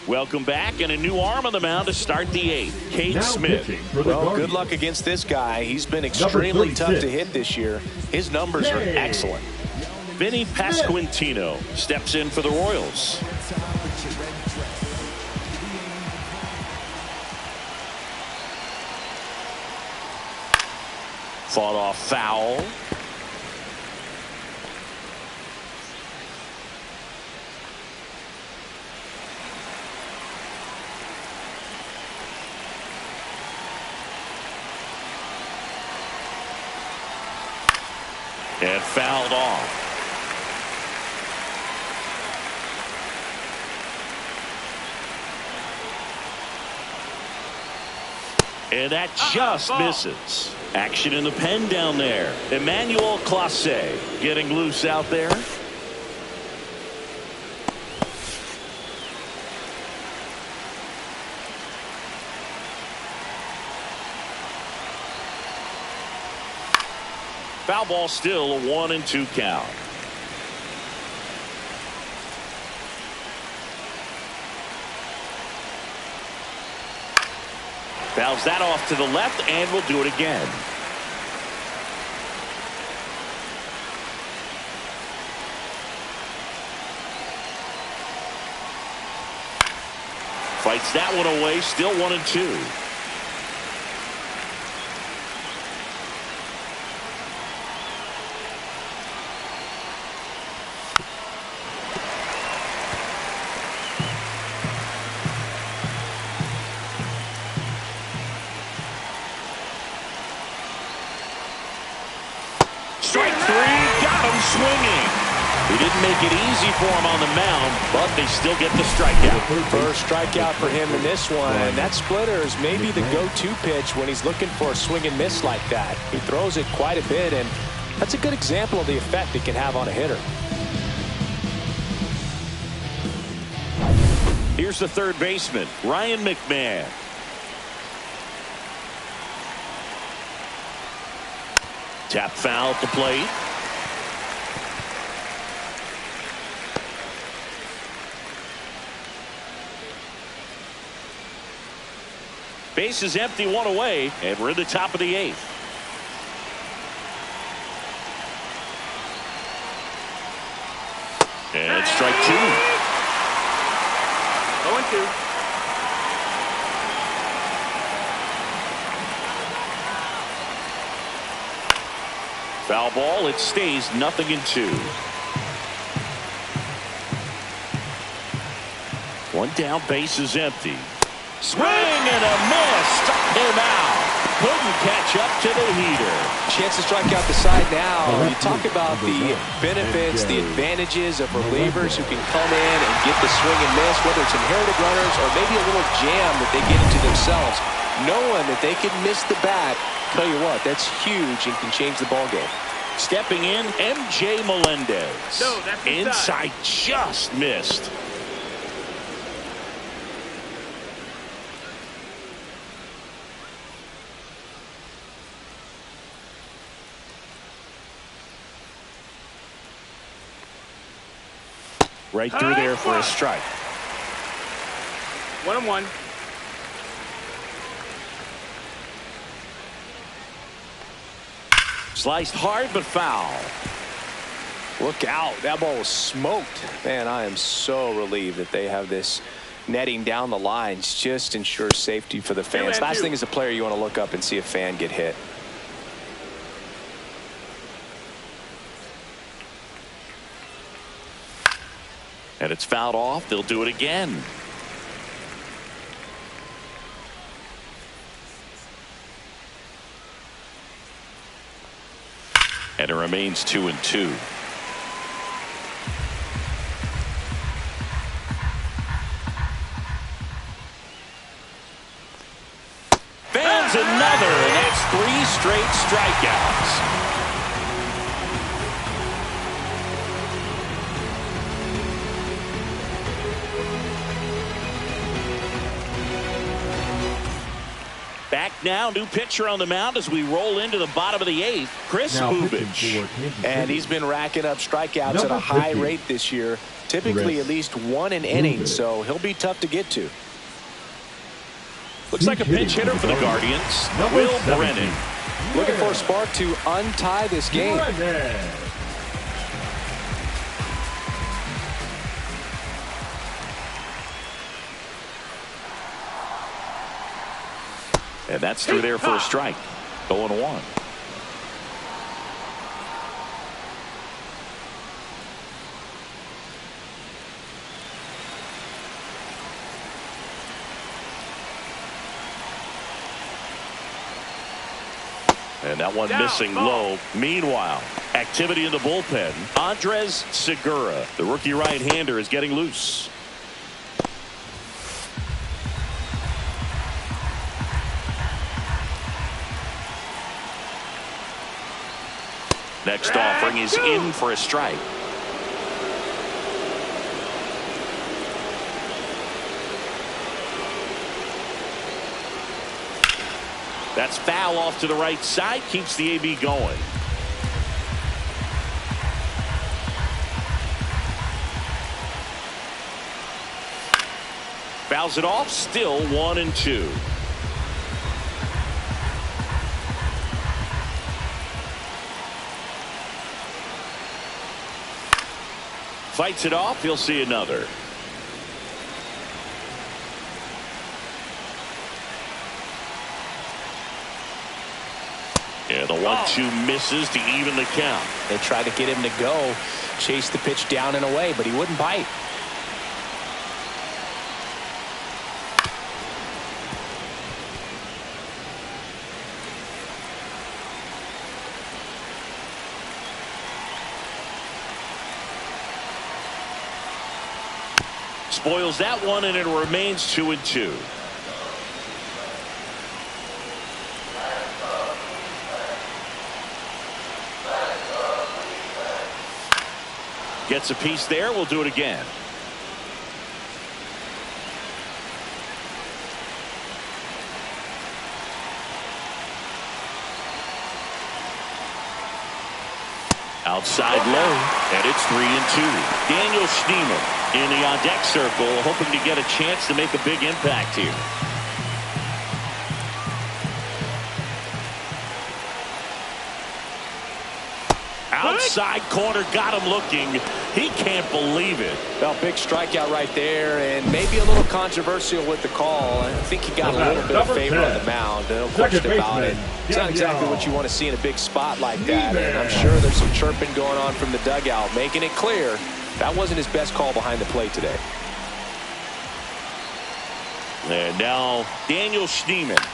Speaker 2: Welcome back, and a new arm on the mound to start the 8th. Cade Smith.
Speaker 3: Well, good luck against this guy. He's been extremely tough to hit this year. His numbers are excellent.
Speaker 2: Vinny Pasquantino steps in for the Royals. Fought off foul. And fouled off. And that just misses. Action in the pen down there. Emmanuel Clase getting loose out there. Foul ball, still a 1-2 count. Fouls that off to the left, and we'll do it again. Fights that one away, still 1-2. Swinging. He didn't make it easy for him on the mound, but they still get the strikeout.
Speaker 3: First strikeout for him in this one. That splitter is maybe the go-to pitch when he's looking for a swing and miss like that. He throws it quite a bit, and that's a good example of the effect it can have on a hitter.
Speaker 2: Here's the third baseman, Ryan McMahon. Tap foul at the plate. Base is empty, one away, and we're in the top of the 8th. And strike 2.
Speaker 4: 0-2.
Speaker 2: Foul ball. It stays 0-2. One down, base is empty. Swing and a miss. Struck him out. Couldn't catch up to the heater.
Speaker 3: Chance to strike out the side now. You talk about the benefits, the advantages of relievers who can come in and get the swing and miss, whether it's inherited runners or maybe a little jam that they get into themselves. Knowing that they can miss the bat, tell you what, that's huge and can change the ball game.
Speaker 2: Stepping in, MJ Melendez.
Speaker 4: No, that's
Speaker 2: inside, just missed. Right through there for a strike.
Speaker 4: 1-1.
Speaker 2: Sliced hard but foul.
Speaker 3: Look out. That ball was smoked. Man, I am so relieved that they have this netting down the lines. Just ensures safety for the fans. Last thing as a player, you want to look up and see a fan get hit.
Speaker 2: And it's fouled off. They'll do it again. And it remains 2-2. Fans another, and that's 3 straight strikeouts. Back now, new pitcher on the mound as we roll into the bottom of the 8th, Chris Ubich.
Speaker 3: And he's been racking up strikeouts at a high rate this year, typically at least 1 an inning, so he'll be tough to get to.
Speaker 2: Looks like a pinch hitter for the Guardians, Will Brennan.
Speaker 3: Looking for a spark to untie this game.
Speaker 2: And that's through there for a strike. 0-1. And that one missing low. Meanwhile, activity in the bullpen. Andres Segura, the rookie right-hander, is getting loose. Next offering is in for a strike. That's foul off to the right side. Keeps the AB going. Fouls it off. Still 1-2. Fights it off. He'll see another. Yeah, the 1-2 misses to even the count.
Speaker 3: They tried to get him to go, chase the pitch down and away, but he wouldn't bite.
Speaker 2: Spoils that one, and it remains 2-2. Gets a piece there. We'll do it again. Outside low, and it's 3-2. Daniel Schneemann in the on-deck circle, hoping to get a chance to make a big impact here. Outside corner, got him looking. He can't believe it.
Speaker 3: Well, big strikeout right there, and maybe a little controversial with the call. I think he got a little bit of favor on the mound. No question about it. It's not exactly what you want to see in a big spot like that, and I'm sure there's some chirping going on from the dugout, making it clear that wasn't his best call behind the plate today.
Speaker 2: And now Daniel Schneemann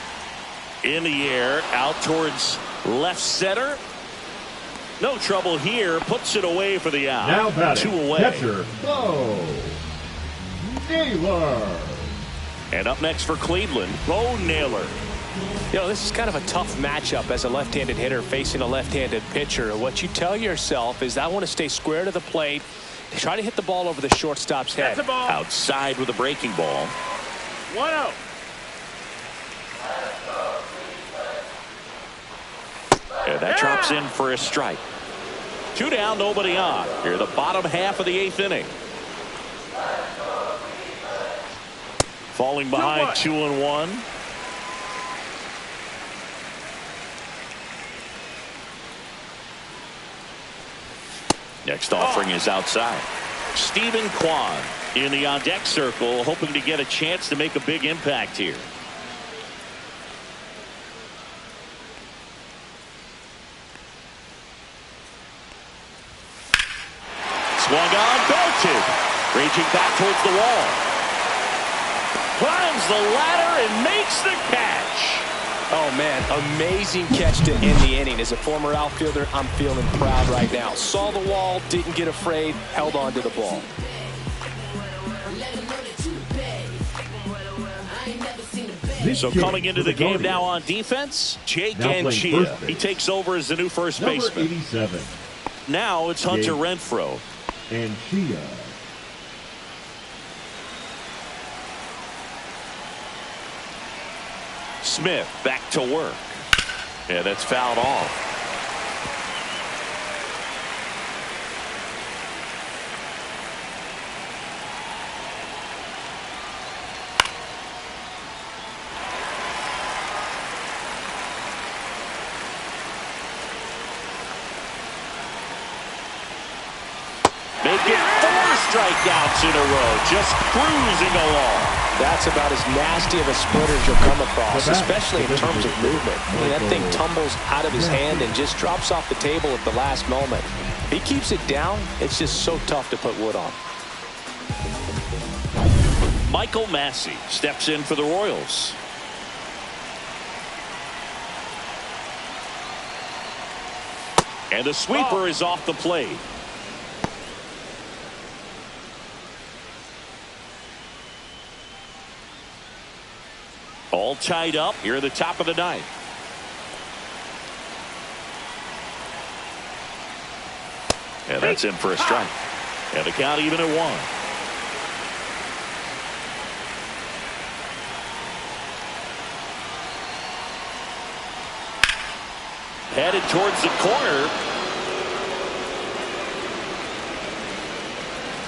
Speaker 2: in the air, out towards left center. No trouble here. Puts it away for the out.
Speaker 5: Now batting,
Speaker 2: 2 away.
Speaker 5: catcher, Bo Naylor.
Speaker 2: And up next for Cleveland, Bo Naylor.
Speaker 3: You know, this is kind of a tough matchup as a left-handed hitter facing a left-handed pitcher. What you tell yourself is I want to stay square to the plate, try to hit the ball over the shortstop's head.
Speaker 4: That's a ball.
Speaker 2: Outside with a breaking ball.
Speaker 4: 1-0.
Speaker 2: And that drops in for a strike. 2 down, nobody on. Here, the bottom half of the 8th inning. Falling behind 2-1. Next offering is outside. Stephen Kwan in the on-deck circle, hoping to get a chance to make a big impact here. Swung on, belted. Reaching back towards the wall. Climbs the ladder and makes the catch.
Speaker 3: Oh, man, amazing catch to end the inning. As a former outfielder, I'm feeling proud right now. Saw the wall, didn't get afraid, held on to the ball.
Speaker 2: So coming into the game now on defense, Jake Anchia. He takes over as the new first baseman.
Speaker 5: 87.
Speaker 2: Now it's Hunter Renfroe.
Speaker 5: Anchia.
Speaker 2: Smith back to work. Yeah, that's fouled off. Make it 4 strikeouts in a row, just cruising along.
Speaker 3: That's about as nasty of a split as you'll come across, especially in terms of movement. I mean, that thing tumbles out of his hand and just drops off the table at the last moment. If he keeps it down, it's just so tough to put wood on.
Speaker 2: Michael Massey steps in for the Royals. And the sweeper is off the plate. All tied up here at the top of the 9th. And that's in for a strike. And the count even at 1. Headed towards the corner.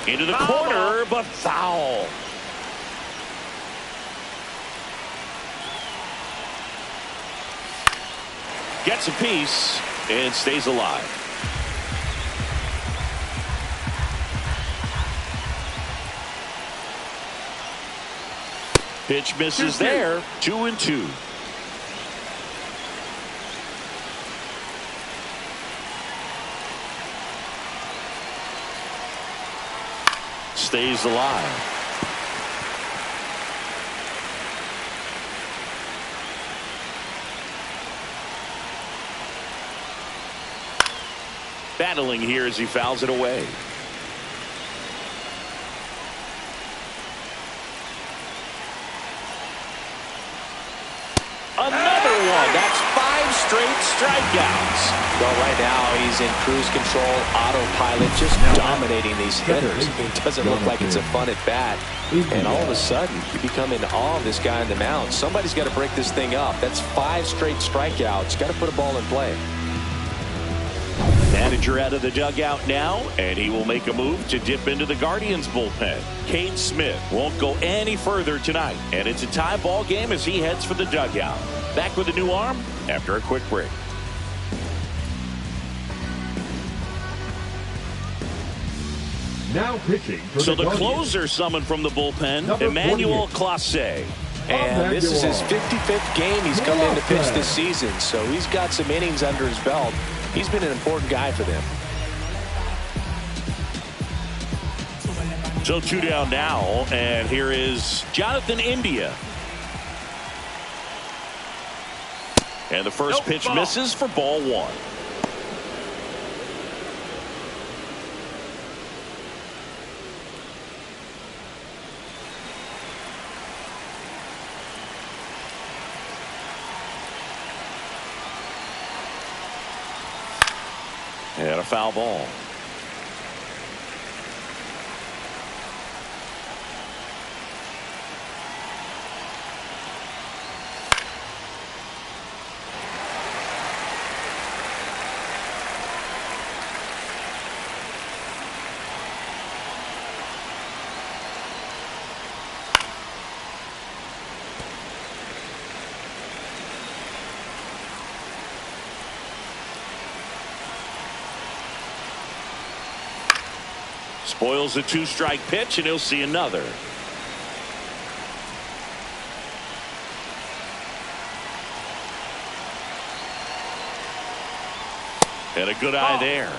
Speaker 2: Into the corner, but foul. Gets a piece and stays alive. Pitch misses there. 2-2. Stays alive. Battling here as he fouls it away. Another one. That's 5 straight strikeouts.
Speaker 3: Well, right now he's in cruise control, autopilot, just dominating these hitters. It doesn't look like it's a fun at bat. And all of a sudden, you become in awe of this guy on the mound. Somebody's got to break this thing up. That's 5 straight strikeouts. Got to put a ball in play.
Speaker 2: Manager out of the dugout now, and he will make a move to dip into the Guardians bullpen. Cade Smith won't go any further tonight, and it's a tie ball game as he heads for the dugout. Back with a new arm after a quick break.
Speaker 5: Now pitching for
Speaker 2: so the
Speaker 5: Guardians.
Speaker 2: closer summoned from the bullpen,
Speaker 5: Number
Speaker 2: Emmanuel
Speaker 5: 48.
Speaker 2: Clase.
Speaker 3: And this is his 55th game he's come in to pitch this season, so he's got some innings under his belt. He's been an important guy for them.
Speaker 2: So 2 down now, and here is Jonathan India. And the first pitch misses for ball 1. And a foul ball. Spoils a 2-strike pitch, and he'll see another. And a good eye there.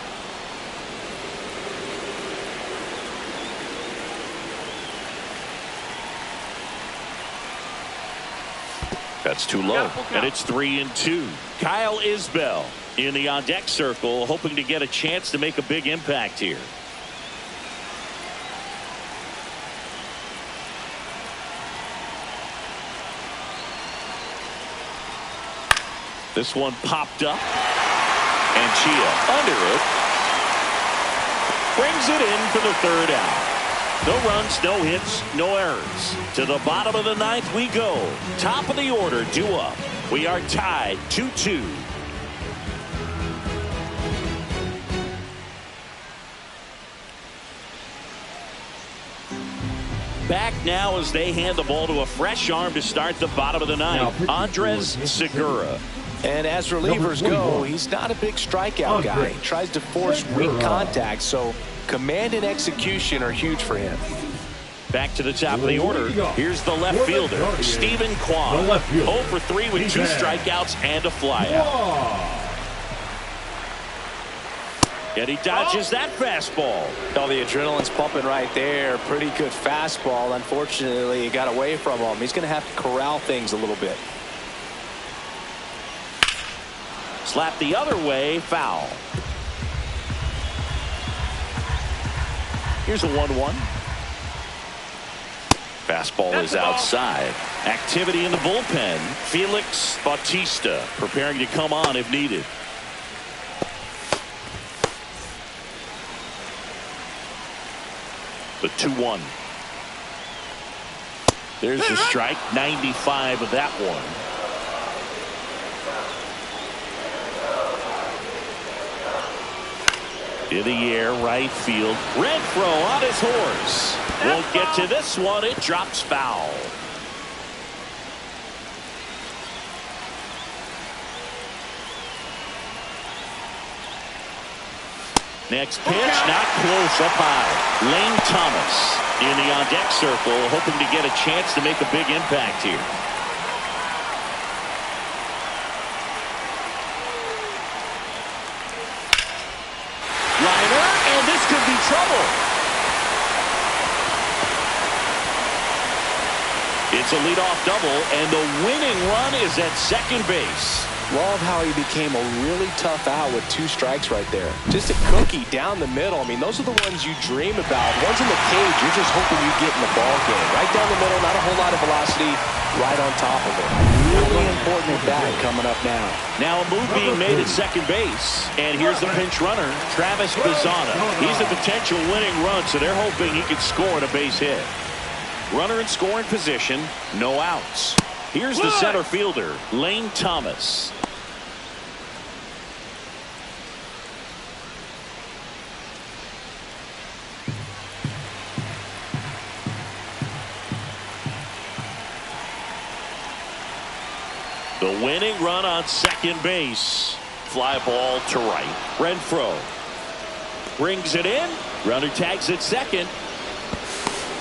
Speaker 2: That's too low, and it's 3-2. Kyle Isbell in the on-deck circle, hoping to get a chance to make a big impact here. This one popped up, and Chia under it. Brings it in for the 3rd out. No runs, no hits, no errors. To the bottom of the 9th we go. Top of the order due up. We are tied 2-2. Back now as they hand the ball to a fresh arm to start the bottom of the 9th. Andres Segura.
Speaker 3: And as relievers go, he's not a big strikeout guy. He tries to force weak contact, so command and execution are huge for him.
Speaker 2: Back to the top of the order. Here's the left fielder, Stephen Kwan. 0 for 3 with 2 strikeouts and a flyout. And he dodges that fastball.
Speaker 3: Oh, the adrenaline's pumping right there. Pretty good fastball. Unfortunately, it got away from him. He's going to have to corral things a little bit.
Speaker 2: Slap the other way, foul. Here's a 1-1. Fastball is outside. Activity in the bullpen. Felix Bautista preparing to come on if needed. The 2-1. There's the strike. 95 of that one. In the air, right field. Renfroe on his horse. Won't get to this one. It drops foul. Next pitch, not close, up high. Lane Thomas in the on-deck circle, hoping to get a chance to make a big impact here. Liner, and this could be trouble. It's a leadoff double, and the winning run is at second base.
Speaker 3: Love how he became a really tough out with 2 strikes right there. Just a cookie down the middle. I mean, those are the ones you dream about. Ones in the cage, you're just hoping you get in the ball game. Right down the middle, not a whole lot of velocity, right on top of it. Really important at bat coming up now.
Speaker 2: Now a move being made at second base. And here's the pinch runner, Travis Bazzana. He's a potential winning run, so they're hoping he can score on a base hit. Runner in scoring position, no outs. Here's the center fielder, Lane Thomas. The winning run on second base. Fly ball to right. Renfroe. Brings it in. Runner tags at second.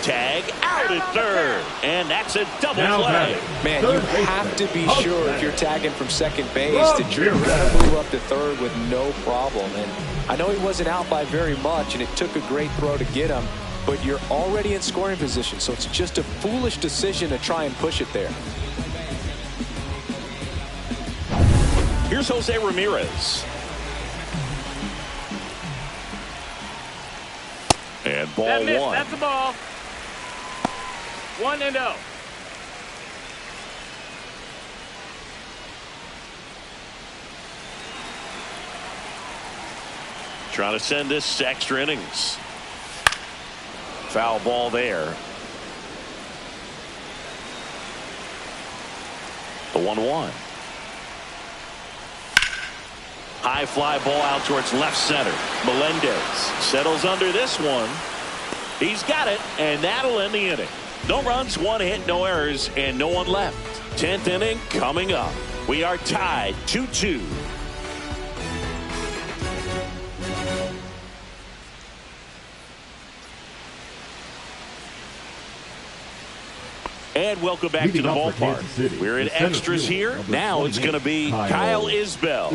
Speaker 2: Tag out at third. And that's a double play.
Speaker 3: Man, you have to be sure if you're tagging from second base that you're going to move up to third with no problem. And I know he wasn't out by very much, and it took a great throw to get him, but you're already in scoring position, so it's just a foolish decision to try and push it there.
Speaker 2: Here's Jose Ramirez. And ball
Speaker 4: that miss,
Speaker 2: one.
Speaker 4: that's the ball. 1-0.
Speaker 2: Trying to send this to extra innings. Foul ball there. The 1-1. High fly ball out towards left center. Melendez settles under this one. He's got it, and that'll end the inning. No runs, one hit, no errors, and no one left. 10th inning coming up. We are tied 2-2. And welcome back to the ballpark. We're in extras here. Now it's going to be Kyle Isbell.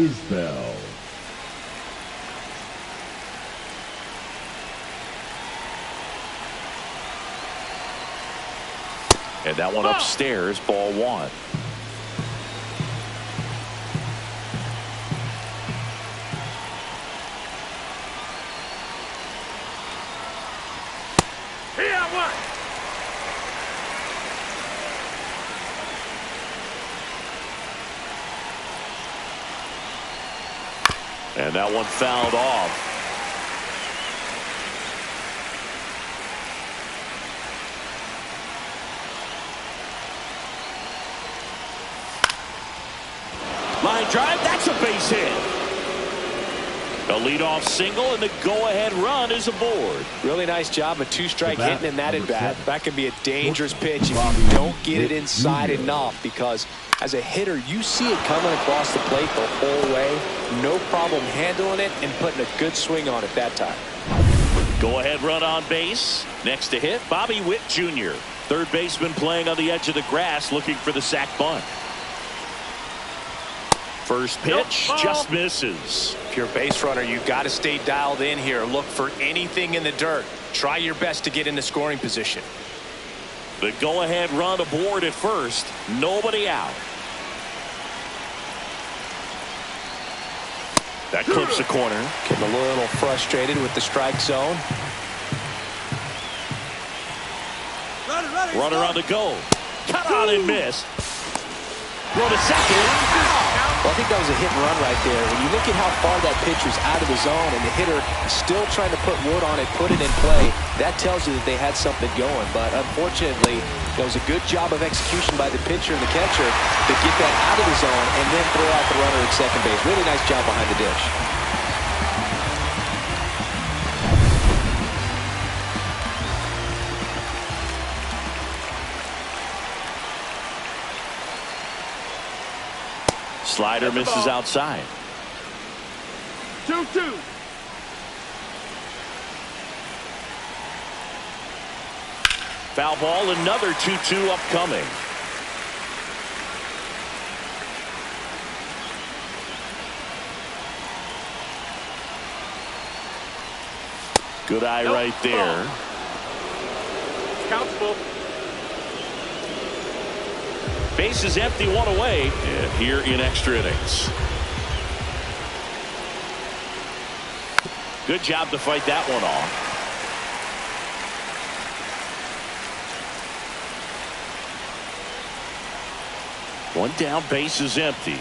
Speaker 2: And that one upstairs, ball one. And that one fouled off. Line drive, that's a base hit. A leadoff single, and the go-ahead run is aboard.
Speaker 3: Really nice job of two-strike hitting in that at-bat. That can be a dangerous pitch if you don't get it inside enough, because as a hitter, you see it coming across the plate the whole way. No problem handling it and putting a good swing on it that time.
Speaker 2: Go-ahead run on base. Next to hit, Bobby Witt Jr. Third baseman playing on the edge of the grass, looking for the sac bunt. First pitch just misses.
Speaker 3: If you're a base runner, you've got to stay dialed in here. Look for anything in the dirt. Try your best to get into scoring position.
Speaker 2: The go-ahead run aboard at first. Nobody out. That clips the corner.
Speaker 3: Getting a little frustrated with the strike zone.
Speaker 2: Runner on the go. Cut on and miss. Throw to second.
Speaker 3: Well, I think that was a hit and run right there. When you look at how far that pitch was out of the zone and the hitter still trying to put wood on it, put it in play, that tells you that they had something going. But unfortunately, it was a good job of execution by the pitcher and the catcher to get that out of the zone and then throw out the runner at second base. Really nice job behind the dish.
Speaker 2: Slider misses outside.
Speaker 4: 2-2.
Speaker 2: Foul ball, another 2-2 upcoming. Good eye right there.
Speaker 4: Countable.
Speaker 2: Base is empty, one away, and here in extra innings. Good job to fight that one off. One down, base is empty.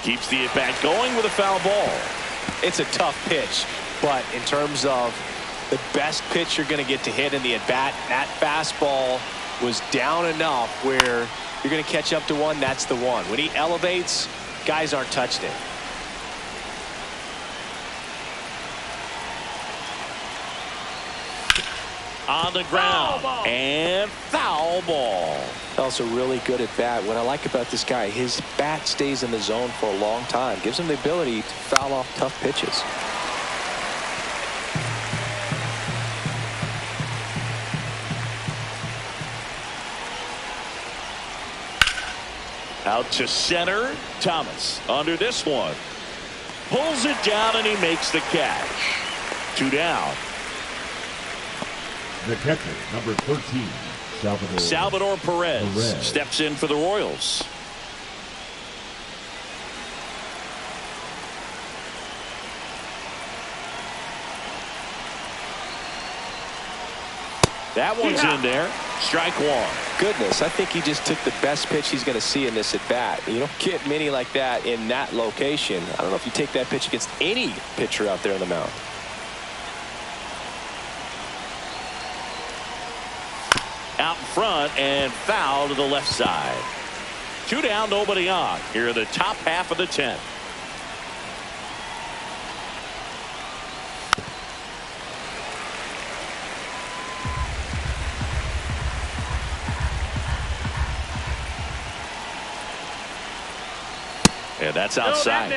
Speaker 2: Keeps the at-bat going with a foul ball.
Speaker 3: It's a tough pitch, but in terms of the best pitch you're going to get to hit in the at-bat, that fastball was down enough where you're going to catch up to one. That's the one. When he elevates, guys aren't touching it.
Speaker 2: On the ground and foul ball.
Speaker 3: Also really good at bat. What I like about this guy, his bat stays in the zone for a long time. Gives him the ability to foul off tough pitches.
Speaker 2: Out to center. Thomas under this one. Pulls it down and he makes the catch. 2 down.
Speaker 5: The catcher, number 13,
Speaker 2: Salvador Perez steps in for the Royals. That one's in there. Strike one.
Speaker 3: Goodness, I think he just took the best pitch he's going to see in this at bat. You don't get many like that in that location. I don't know if you take that pitch against any pitcher out there on the mound.
Speaker 2: Out in front and foul to the left side. 2 down, nobody on. Here are the top half of the 10th. And that's outside.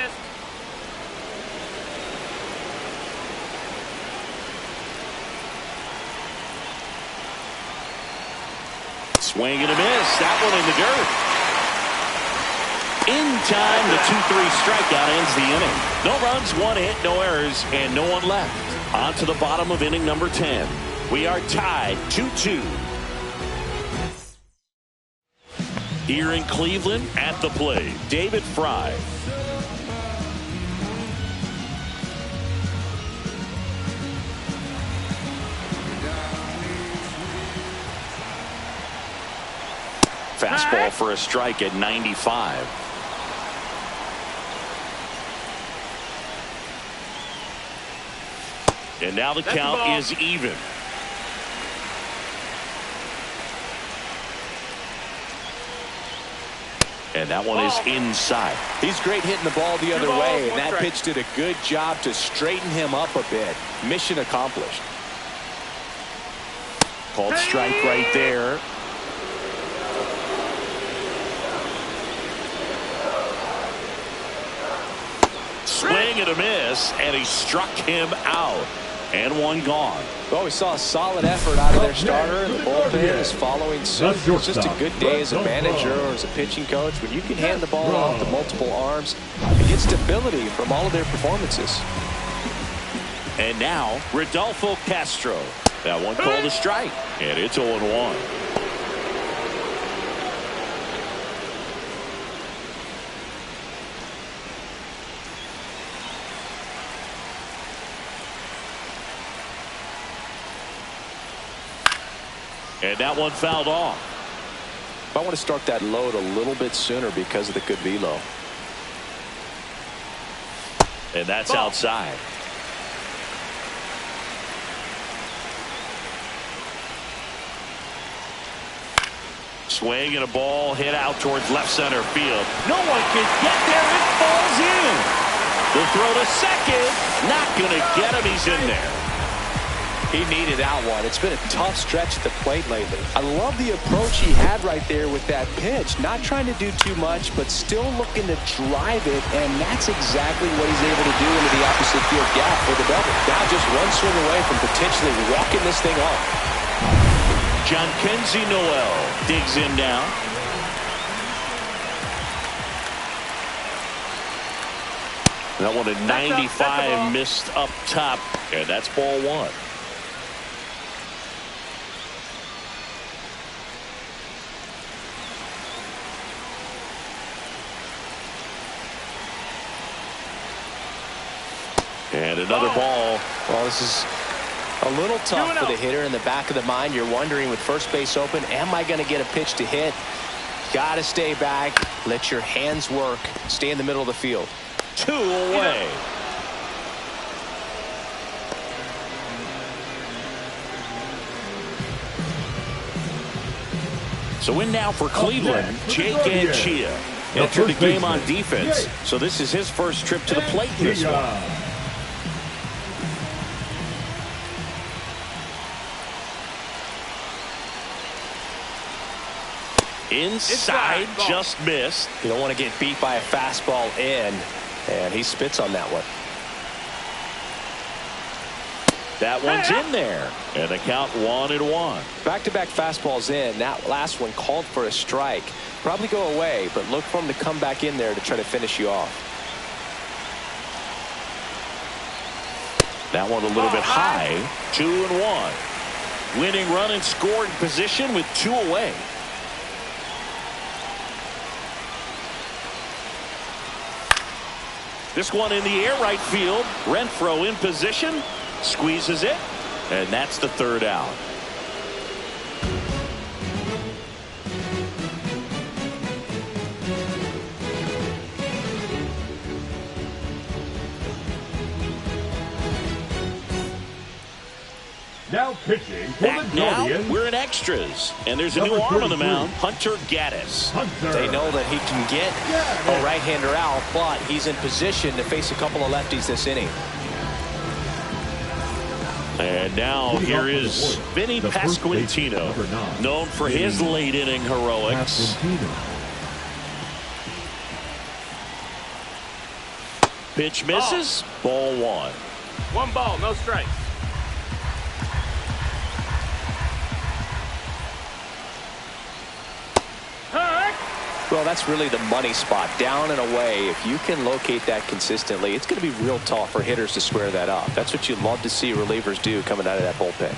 Speaker 2: Swing and a miss. That one in the dirt. In time, the 2-3 strikeout ends the inning. No runs, 1 hit, no errors, and no one left. On to the bottom of inning number 10. We are tied 2-2. Here in Cleveland, at the plate, David Fry. Fastball for a strike at 95. And now the count is even. And that one is inside.
Speaker 3: He's great hitting the ball the other way, and that pitch did a good job to straighten him up a bit. Mission accomplished.
Speaker 2: Called strike right there. Swing and a miss, and he struck him out. And one gone.
Speaker 3: Well, we saw a solid effort out of their starter. The bullpen is following suit. It's just a good day as a manager or as a pitching coach. When you can hand the ball off to multiple arms, you get stability from all of their performances.
Speaker 2: And now, Rodolfo Castro. That one called a strike, and it's 0-1. And that one fouled off.
Speaker 3: I want to start that load a little bit sooner because of the good velo.
Speaker 2: And that's outside. Swing and a ball hit out towards left center field. No one can get there. It falls in. The throw to second. Not going to get him. He's in there.
Speaker 3: He needed that one. It's been a tough stretch at the plate lately. I love the approach he had right there with that pitch. Not trying to do too much, but still looking to drive it, and that's exactly what he's able to do into the opposite field gap for the double. Now just one swing away from potentially walking this thing off.
Speaker 2: John Kenzie Noel digs in now. That one at 95 missed up top, and that's ball one. And another ball.
Speaker 3: Well, this is a little tough for the hitter in the back of the mind. You're wondering with first base open, am I going to get a pitch to hit? Got to stay back. Let your hands work. Stay in the middle of the field.
Speaker 2: 2 away. So in now for Cleveland, Jake Anchia. Entered the game on defense, so this is his first trip to the plate in this one. Inside, just missed.
Speaker 3: You don't want to get beat by a fastball in, and he spits on that one.
Speaker 2: That one's in there. And the count 1-1.
Speaker 3: Back-to-back fastballs in. That last one called for a strike. Probably go away, but look for him to come back in there to try to finish you off.
Speaker 2: That one a little bit high. 2-1. Winning run in scoring position with 2 away. This one in the air right field. Renfroe in position. Squeezes it. And that's the 3rd out.
Speaker 5: Now pitching for
Speaker 2: Back
Speaker 5: the
Speaker 2: now,
Speaker 5: Guardians.
Speaker 2: we're in extras. And there's a
Speaker 5: Number
Speaker 2: new arm on the
Speaker 5: 33.
Speaker 2: mound, Hunter Gaddis.
Speaker 5: Hunter.
Speaker 3: They know that he can get a right-hander out, but he's in position to face a couple of lefties this inning.
Speaker 2: And now here is Vinny Pasquantino, known for his late inning heroics. Pitch misses. Ball 1.
Speaker 4: 1 ball, no strikes.
Speaker 3: Well, that's really the money spot, down and away. If you can locate that consistently, it's going to be real tough for hitters to square that up. That's what you love to see relievers do coming out of that bullpen.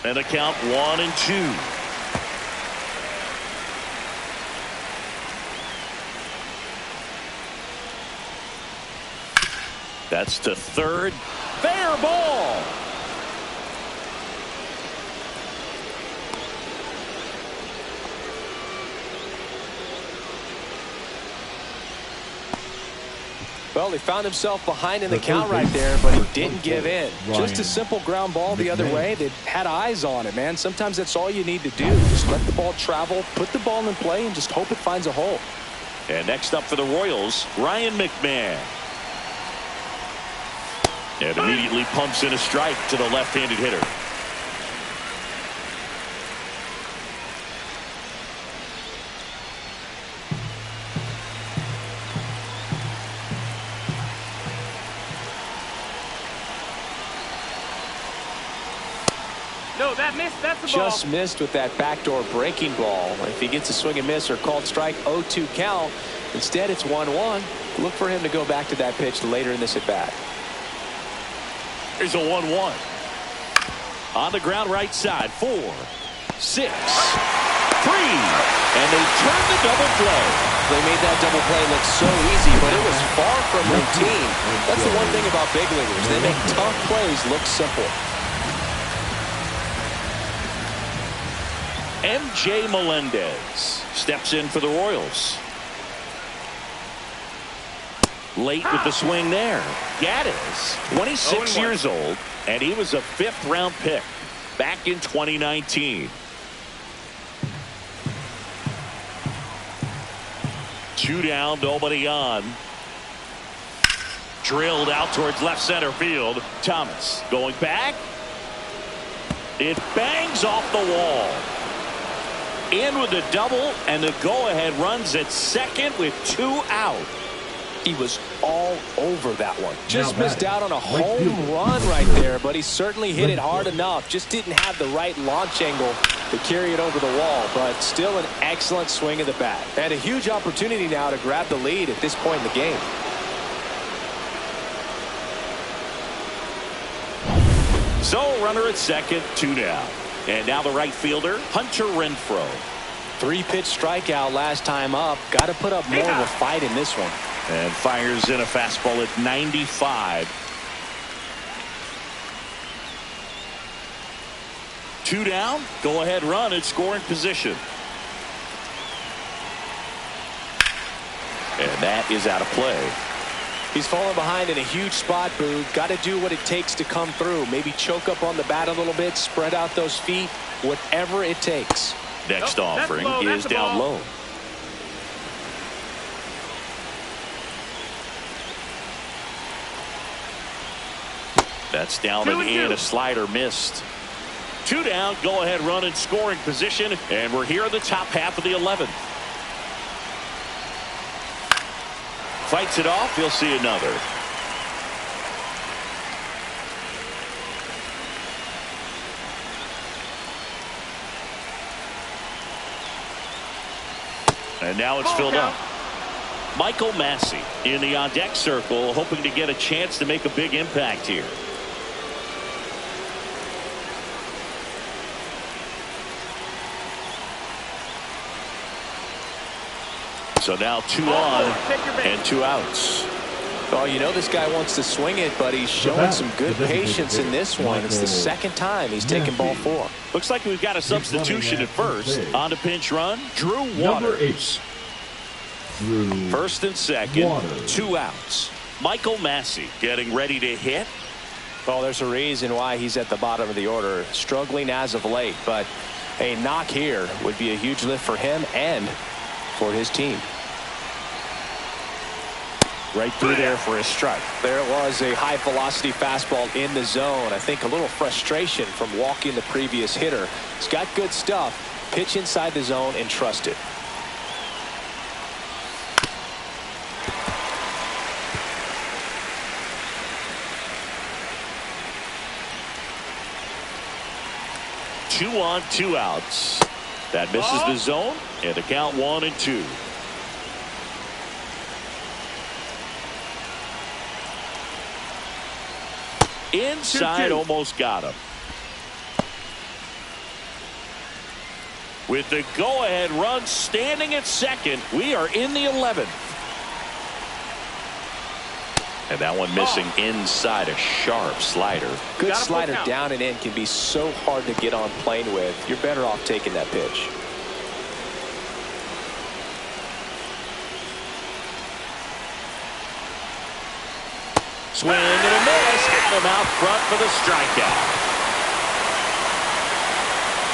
Speaker 2: And the count 1-2. That's to 3rd. Fair ball.
Speaker 3: Well, he found himself behind in the count right there, but he didn't give in. Just a simple ground ball the other way. They had eyes on it, man. Sometimes that's all you need to do. Just let the ball travel, put the ball in play, and just hope it finds a hole.
Speaker 2: And next up for the Royals, Ryan McMahon. And immediately pumps in a strike to the left-handed hitter.
Speaker 4: No, that missed. That's the ball.
Speaker 3: Just missed with that backdoor breaking ball. If he gets a swing and miss or called strike, 0-2 count. Instead, it's 1-1. Look for him to go back to that pitch later in this at-bat.
Speaker 2: Here's a 1-1. On the ground right side. 4, 6, 3. And they turn the double play.
Speaker 3: They made that double play look so easy, but it was far from routine. That's the one thing about big leaguers. They make tough plays look simple.
Speaker 2: MJ Melendez steps in for the Royals. Late with the swing there. Gaddis, 26 years old, and he was a 5th-round pick back in 2019. 2 down, nobody on. Drilled out towards left center field. Thomas going back. It bangs off the wall. In with the double, and the go-ahead runs at second with 2 out.
Speaker 3: He was all over that one. Just missed out on a home run right there, but he certainly hit it hard enough. Just didn't have the right launch angle to carry it over the wall, but still an excellent swing of the bat. And a huge opportunity now to grab the lead at this point in the game.
Speaker 2: So runner at second, 2 down. And now the right fielder, Hunter Renfroe.
Speaker 3: 3-pitch strikeout last time up. Got to put up more of a fight in this one.
Speaker 2: And fires in a fastball at 95. 2 down. Go ahead run at scoring position. And that is out of play.
Speaker 3: He's fallen behind in a huge spot, Boog. Got to do what it takes to come through. Maybe choke up on the bat a little bit, spread out those feet, whatever it takes.
Speaker 2: Next offering is down low. That's down and in. A slider missed. 2 down. Go ahead run in scoring position. And we're here in the top half of the 11th. Fights it off. He'll see another. And now it's filled up. Michael Massey in the on-deck circle, hoping to get a chance to make a big impact here. So now 2 on and 2 outs.
Speaker 3: Oh, you know this guy wants to swing it, but he's showing some good patience in this one. It's the second time he's taken ball 4.
Speaker 2: Looks like we've got a substitution at first. On to pinch run, Drew Waters. First and second, 2 outs. Michael Massey getting ready to hit.
Speaker 3: Well, there's a reason why he's at the bottom of the order, struggling as of late, but a knock here would be a huge lift for him and for his team.
Speaker 2: Right through there for a strike.
Speaker 3: There was a high velocity fastball in the zone. I think a little frustration from walking the previous hitter. He's got good stuff. Pitch inside the zone and trust it.
Speaker 2: Two on, 2 outs. That misses the zone, and the count 1-2. Inside, almost got him. With the go-ahead run standing at second, we are in the 11th. And that one missing inside, a sharp slider.
Speaker 3: Good slider down and in can be so hard to get on plane with. You're better off taking that pitch.
Speaker 2: Swing and a miss. Getting them out front for the strikeout.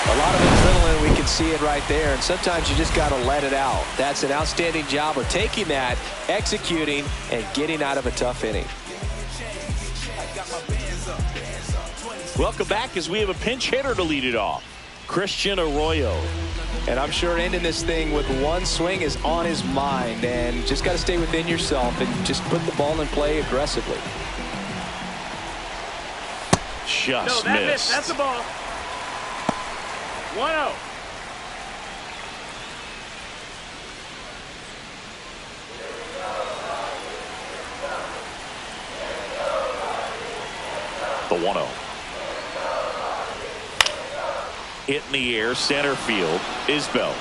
Speaker 3: A lot of adrenaline, we can see it right there, and sometimes you just got to let it out. That's an outstanding job of taking that, executing, and getting out of a tough inning.
Speaker 2: Welcome back as we have a pinch hitter to lead it off. Christian Arroyo.
Speaker 3: And I'm sure ending this thing with one swing is on his mind, and just got to stay within yourself and just put the ball in play aggressively.
Speaker 2: Just
Speaker 4: that
Speaker 2: missed.
Speaker 4: That's the ball. 1-0.
Speaker 2: The 1-0. Hit in the air, center field. Isbell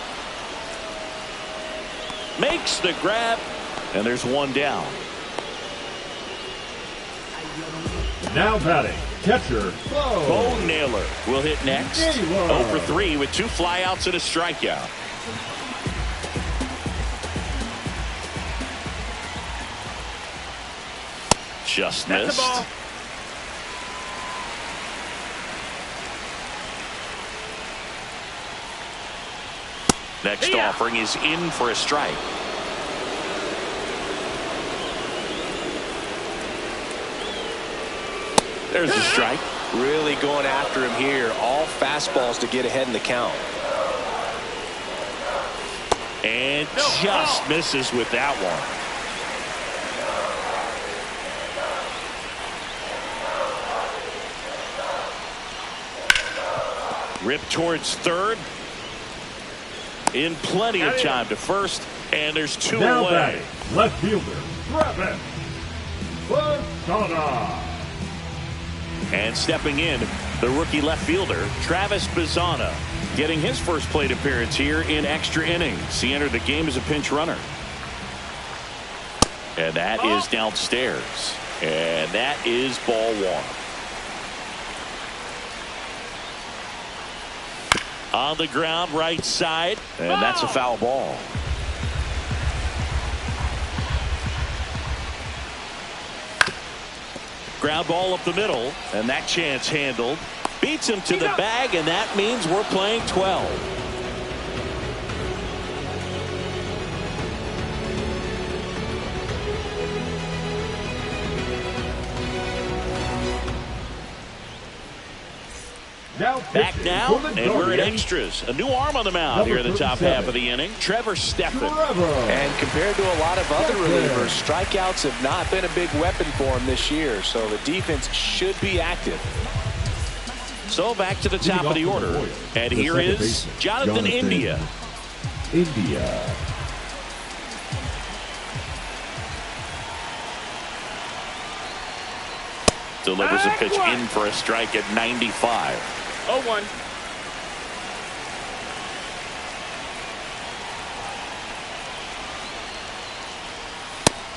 Speaker 2: makes the grab, and there's one down.
Speaker 5: Now batting, catcher,
Speaker 2: Bo Naylor will hit next. 0 for 3 with 2 flyouts and a strikeout. Just missed. Next offering is in for a strike. There's a strike.
Speaker 3: Really going after him here. All fastballs to get ahead in the count.
Speaker 2: And just misses with that one. Ripped towards third. In plenty of time to first, and there's 2
Speaker 5: now
Speaker 2: away.
Speaker 5: batting, left fielder, Travis Bazzana.
Speaker 2: And stepping in, the rookie left fielder, Travis Bazzana, getting his first plate appearance here in extra innings. He entered the game as a pinch runner. And that is downstairs. And that is ball 1. On the ground, right side, and that's a foul ball. Ground ball up the middle, and that chance handled. Beats him to the bag, and that means we're playing 12. Back now, and we're at extras. A new arm on the mound here in the top half of the inning. Trevor Stephan.
Speaker 3: And compared to a lot of other relievers, strikeouts have not been a big weapon for him this year, so the defense should be active.
Speaker 2: So back to the top of the order. And here is Jonathan India. delivers a pitch in for a strike at 95.
Speaker 4: 0-1.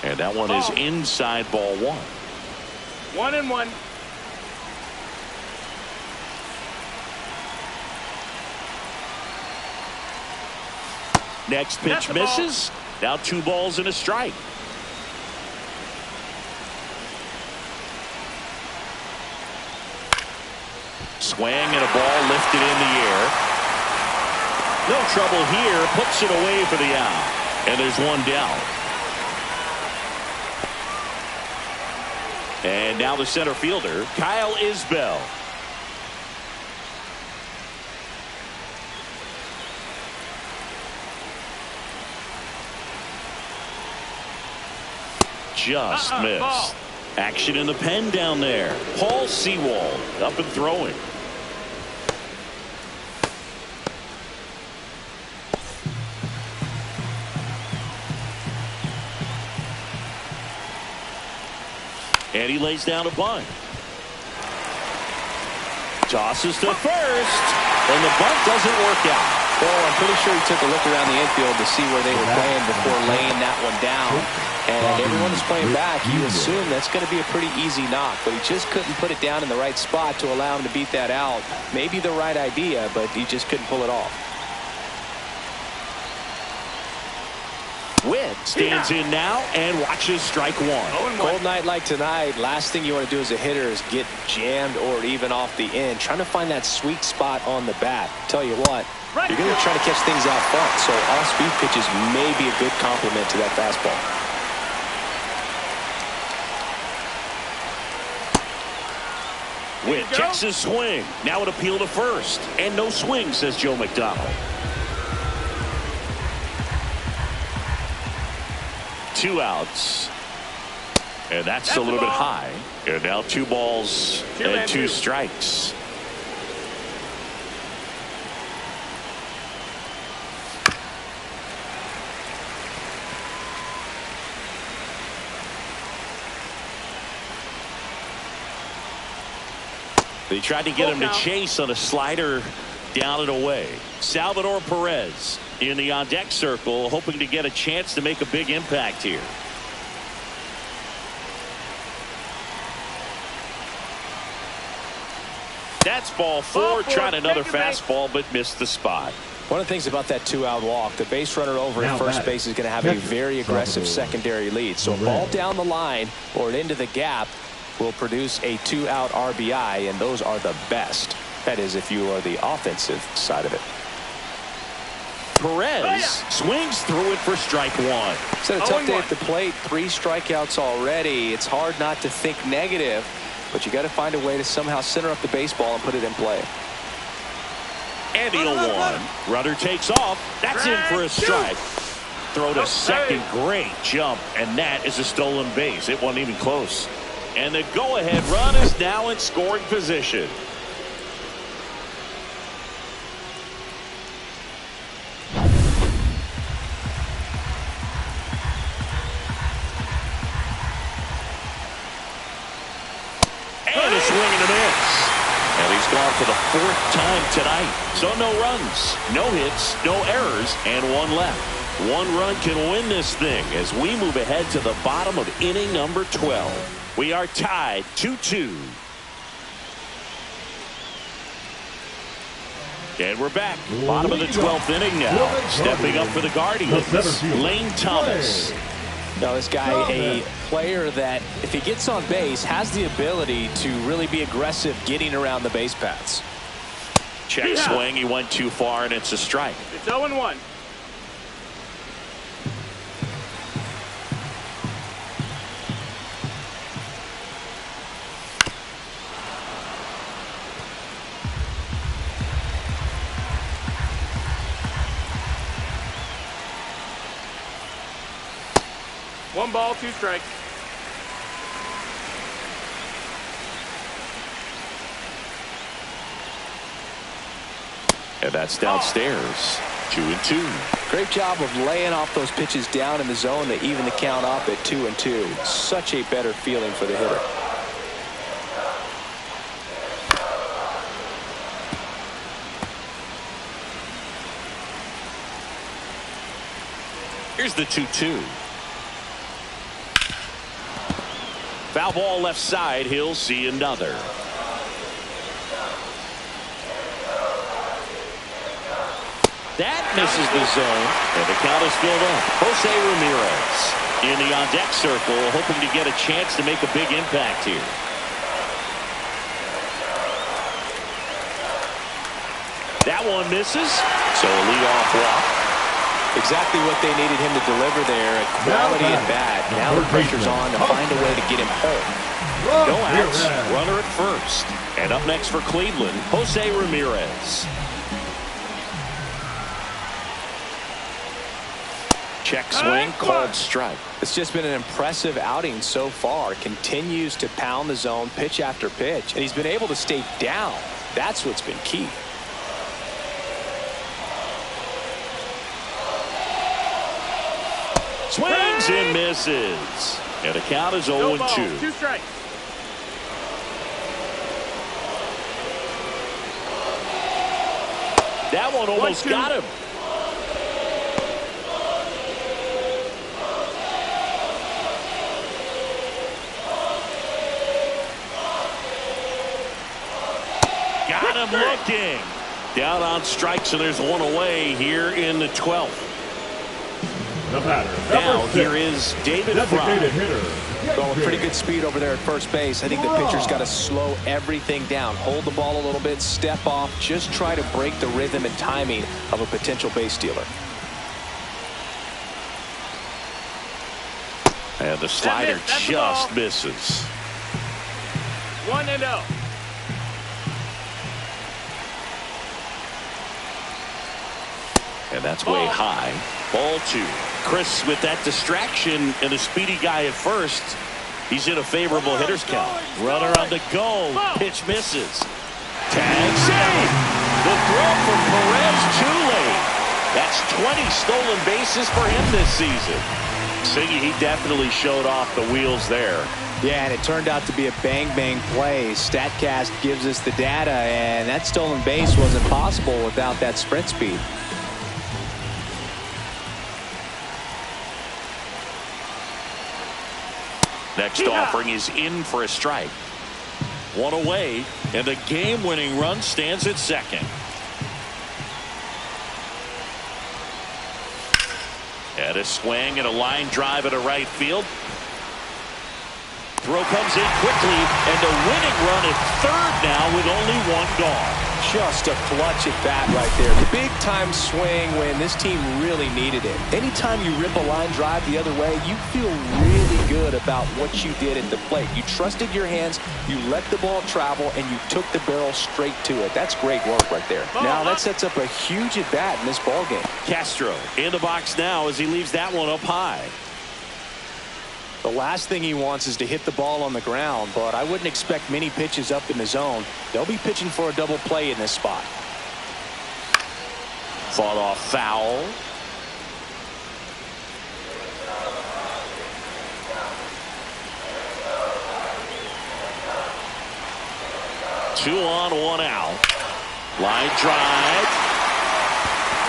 Speaker 2: And that one is inside, ball 1.
Speaker 4: 1-1.
Speaker 2: Next pitch misses. Now 2 balls and a strike. Swing and a ball lifted in the air. No trouble here. Puts it away for the out. And there's 1 down. And now the center fielder, Kyle Isbell. Just missed.
Speaker 4: Ball.
Speaker 2: Action in the pen down there. Paul Sewald up and throwing. And he lays down a bunt. Tosses to first. And the bunt doesn't work out.
Speaker 3: Well, I'm pretty sure he took a look around the infield to see where they were playing before laying that one down. And everyone is playing back. You assume that's going to be a pretty easy knock. But he just couldn't put it down in the right spot to allow him to beat that out. Maybe the right idea, but he just couldn't pull it off.
Speaker 2: Witt stands in now and watches strike 1.
Speaker 3: Cold night like tonight, last thing you want to do as a hitter is get jammed or even off the end. Trying to find that sweet spot on the bat. Tell you what, you're going to try to catch things out front. So off-speed pitches may be a good complement to that fastball.
Speaker 2: Witt checks his swing. Now an appeal to first. And no swing, says Joe McDonald. 2 outs. And that's a little bit high. And now 2 balls and 2 strikes. They tried to get him to chase on a slider down and away. Salvador Perez in the on-deck circle, hoping to get a chance to make a big impact here. That's ball 4, trying another fastball, but missed the spot.
Speaker 3: One of the things about that 2-out walk, the base runner over at first base is going to have a very aggressive secondary lead. So a ball down the line or into the gap will produce a 2-out RBI, and those are the best. That is, if you are the offensive side of it.
Speaker 2: Perez swings through it for strike 1.
Speaker 3: It's a tough day at the plate. 3 strikeouts already. It's hard not to think negative, but you got to find a way to somehow center up the baseball and put it in play.
Speaker 2: And the 0-1. Runner takes off. That's in for a strike. Throw to second. Great jump. And that is a stolen base. It wasn't even close. And the go-ahead run is now in scoring position. And a swing and a miss. And he's gone for the 4th time tonight. So no runs, no hits, no errors, and 1 left. 1 run can win this thing as we move ahead to the bottom of inning number 12. We are tied 2-2. And we're back. Bottom of the 12th inning now. Stepping up for the Guardians, Lane Thomas.
Speaker 3: Now, this guy, a player that, if he gets on base, has the ability to really be aggressive getting around the base paths.
Speaker 2: Check swing. He went too far, and it's a strike.
Speaker 4: It's 0-1. One ball, 2 strikes.
Speaker 2: And that's downstairs. 2-2.
Speaker 3: Great job of laying off those pitches down in the zone to even the count up at 2-2. Such a better feeling for the hitter.
Speaker 2: Here's the 2-2. Foul ball left side. He'll see another. That misses the zone, and the count is filled up. Jose Ramirez in the on-deck circle, hoping to get a chance to make a big impact here. That one misses, so a leadoff walk. Exactly what they needed him to deliver there, a quality at bat. Now the pressure's on to find a way to get him home. No outs, runner at first. And up next for Cleveland, Jose Ramirez. Check swing, called strike. It's just been an impressive outing so far. Continues to pound the zone pitch after pitch, and he's been able to stay down. That's what's been key. Swings and misses. And the count is 0-2.
Speaker 4: 2 strikes.
Speaker 2: That one almost got him. Got him looking. Down on strikes, and there's one away here in the 12th.
Speaker 5: The batter,
Speaker 2: now here is David Fry.
Speaker 3: Going pretty good speed over there at first base. I think the pitcher's got to slow everything down. Hold the ball a little bit, step off, just try to break the rhythm and timing of a potential base stealer.
Speaker 2: And the slider just misses.
Speaker 4: 1-0.
Speaker 2: And that's way high. Ball 2. Chris with that distraction and a speedy guy at first. He's in a favorable hitter's count. Runner on the go. Pitch misses. Tag save. The throw from Perez too late. That's 20 stolen bases for him this season. Siggy, he definitely showed off the wheels there.
Speaker 3: Yeah, and it turned out to be a bang-bang play. StatCast gives us the data, and that stolen base wasn't possible without that sprint speed.
Speaker 2: Next offering is in for a strike. One away, and the game-winning run stands at second. And a swing and a line drive at a right field. Throw comes in quickly, and a winning run at third now with only one gone.
Speaker 3: Just a clutch at bat right there. The big-time swing when this team really needed it. Anytime you rip a line drive the other way, you feel really good about what you did at the plate. You trusted your hands, you let the ball travel, and you took the barrel straight to it. That's great work right there. Now that sets up a huge at bat in this ballgame.
Speaker 2: Castro in the box now as he leaves that one up high.
Speaker 3: The last thing he wants is to hit the ball on the ground, but I wouldn't expect many pitches up in the zone. They'll be pitching for a double play in this spot.
Speaker 2: Fought off foul. Two on, one out. Line drive.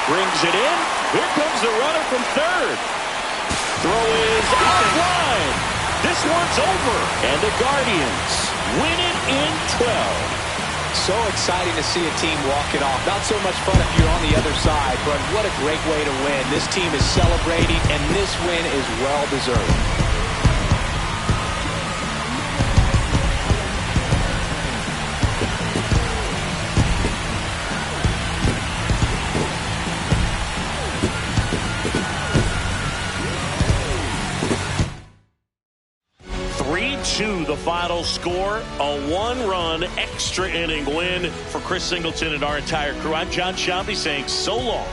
Speaker 2: Brings it in. Here comes the runner from third. Throw is offline. This one's over. And the Guardians win it in 12.
Speaker 3: So exciting to see a team walk it off. Not so much fun if you're on the other side, but what a great way to win. This team is celebrating, and this win is well deserved.
Speaker 2: 3-2 the final score. A one-run extra inning win for Chris Singleton and our entire crew. I'm John Sciambi saying so long.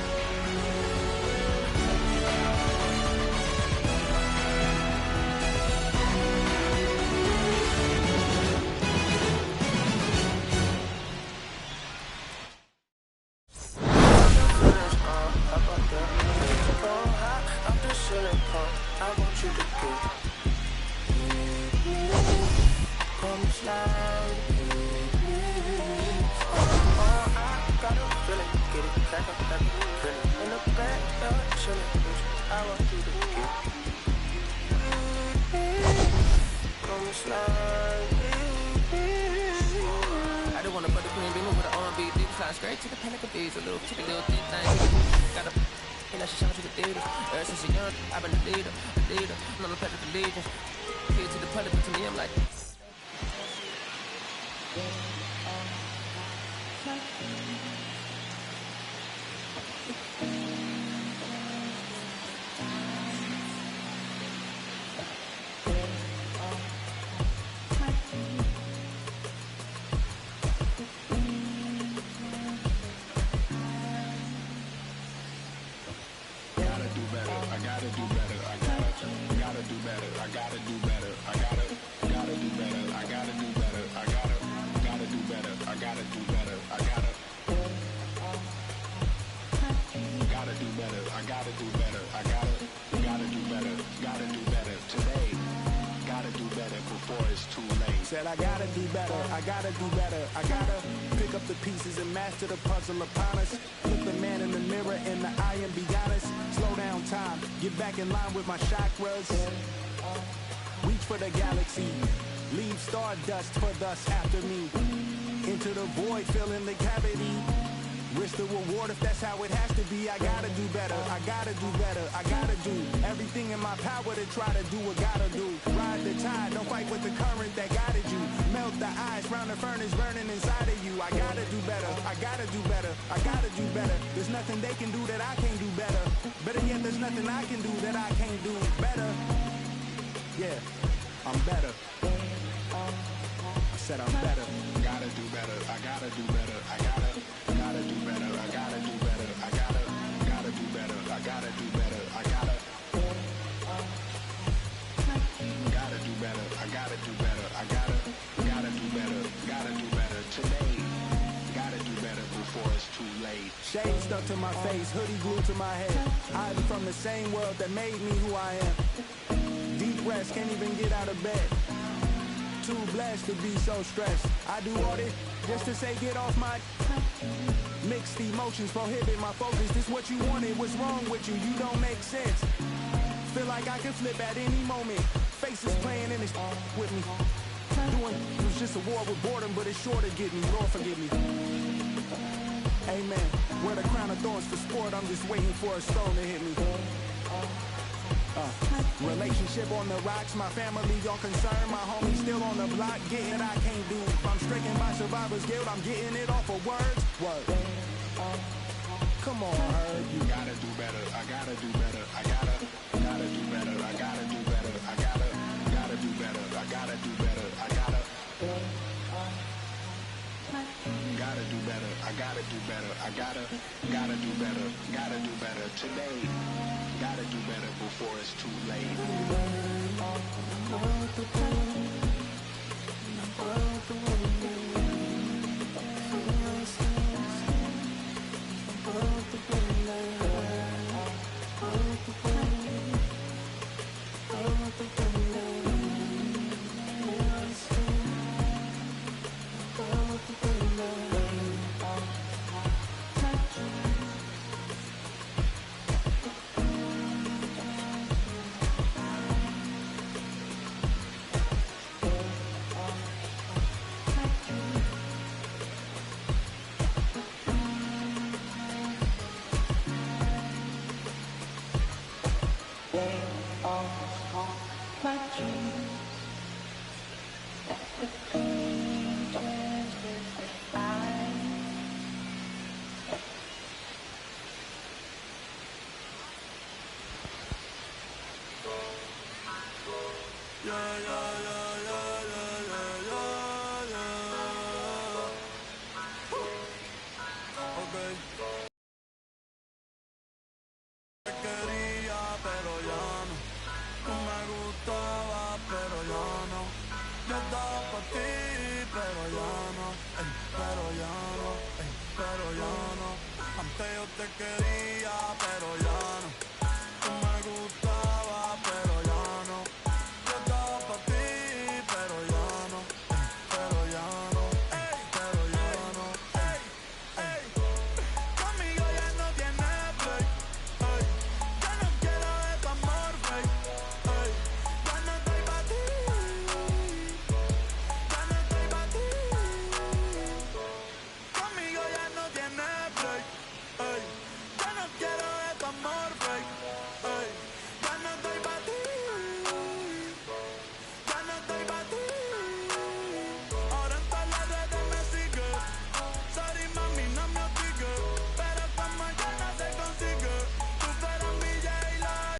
Speaker 1: I just wanna put the queen beaming with an R&B deep fly straight to the panic of bees. A little ticky little deep thing. Got a and that she shine to the theaters. Ever since a young, I've been a leader. I'm not a pet of allegiance. Kid to the public, but to me, I'm like.
Speaker 6: Said I gotta do better, I gotta do better, I gotta pick up the pieces and master the puzzle upon us. Look the man in the mirror in the eye and be honest. Slow down time, get back in line with my chakras. Reach for the galaxy, leave stardust for thus after me. Into the void, fill in the cavity. Risk the reward if that's how it has to be. I gotta do better, I gotta do better, I gotta do everything in my power to try to do what gotta do. Ride the tide, don't fight with the current that guided you. Melt the ice round the furnace burning inside of you. I gotta do better, I gotta do better, I gotta do better. There's nothing they can do that I can't do better. Better yet, there's nothing I can do that I can't do better. Yeah, I'm better. I said I'm better. Gotta do better, I gotta do better, I gotta do better, I gotta do better, I gotta do better, I gotta do better, I gotta do better, I gotta do better, I gotta do better today. Gotta do better before it's too late. Shade stuck to my face, hoodie glued to my head. I'm from the same world that made me who I am. Deep rest, can't even get out of bed. Too blessed to be so stressed. I do all this just to say get off my. Mixed emotions prohibit my focus. This what you wanted, what's wrong with you? You don't make sense. Feel like I can flip at any moment. Faces playing in this with me. Doing it was just a war with boredom, but it's sure to get me. Lord forgive me. Amen. Wear the crown of thorns for sport. I'm just waiting for a stone to hit me. Relationship on the rocks, my family all concerned. My homies still on the block, getting I can't do. I'm stricken by survivor's guilt, I'm getting it off of words. Word. Come on, Herb. You gotta do better, I gotta do better, I gotta do better, I gotta do better, I gotta do better, I gotta do better, I gotta do better, I gotta do better, I gotta do better, gotta do better today. Gotta do better before it's too late.
Speaker 7: My dreams, that's the dream.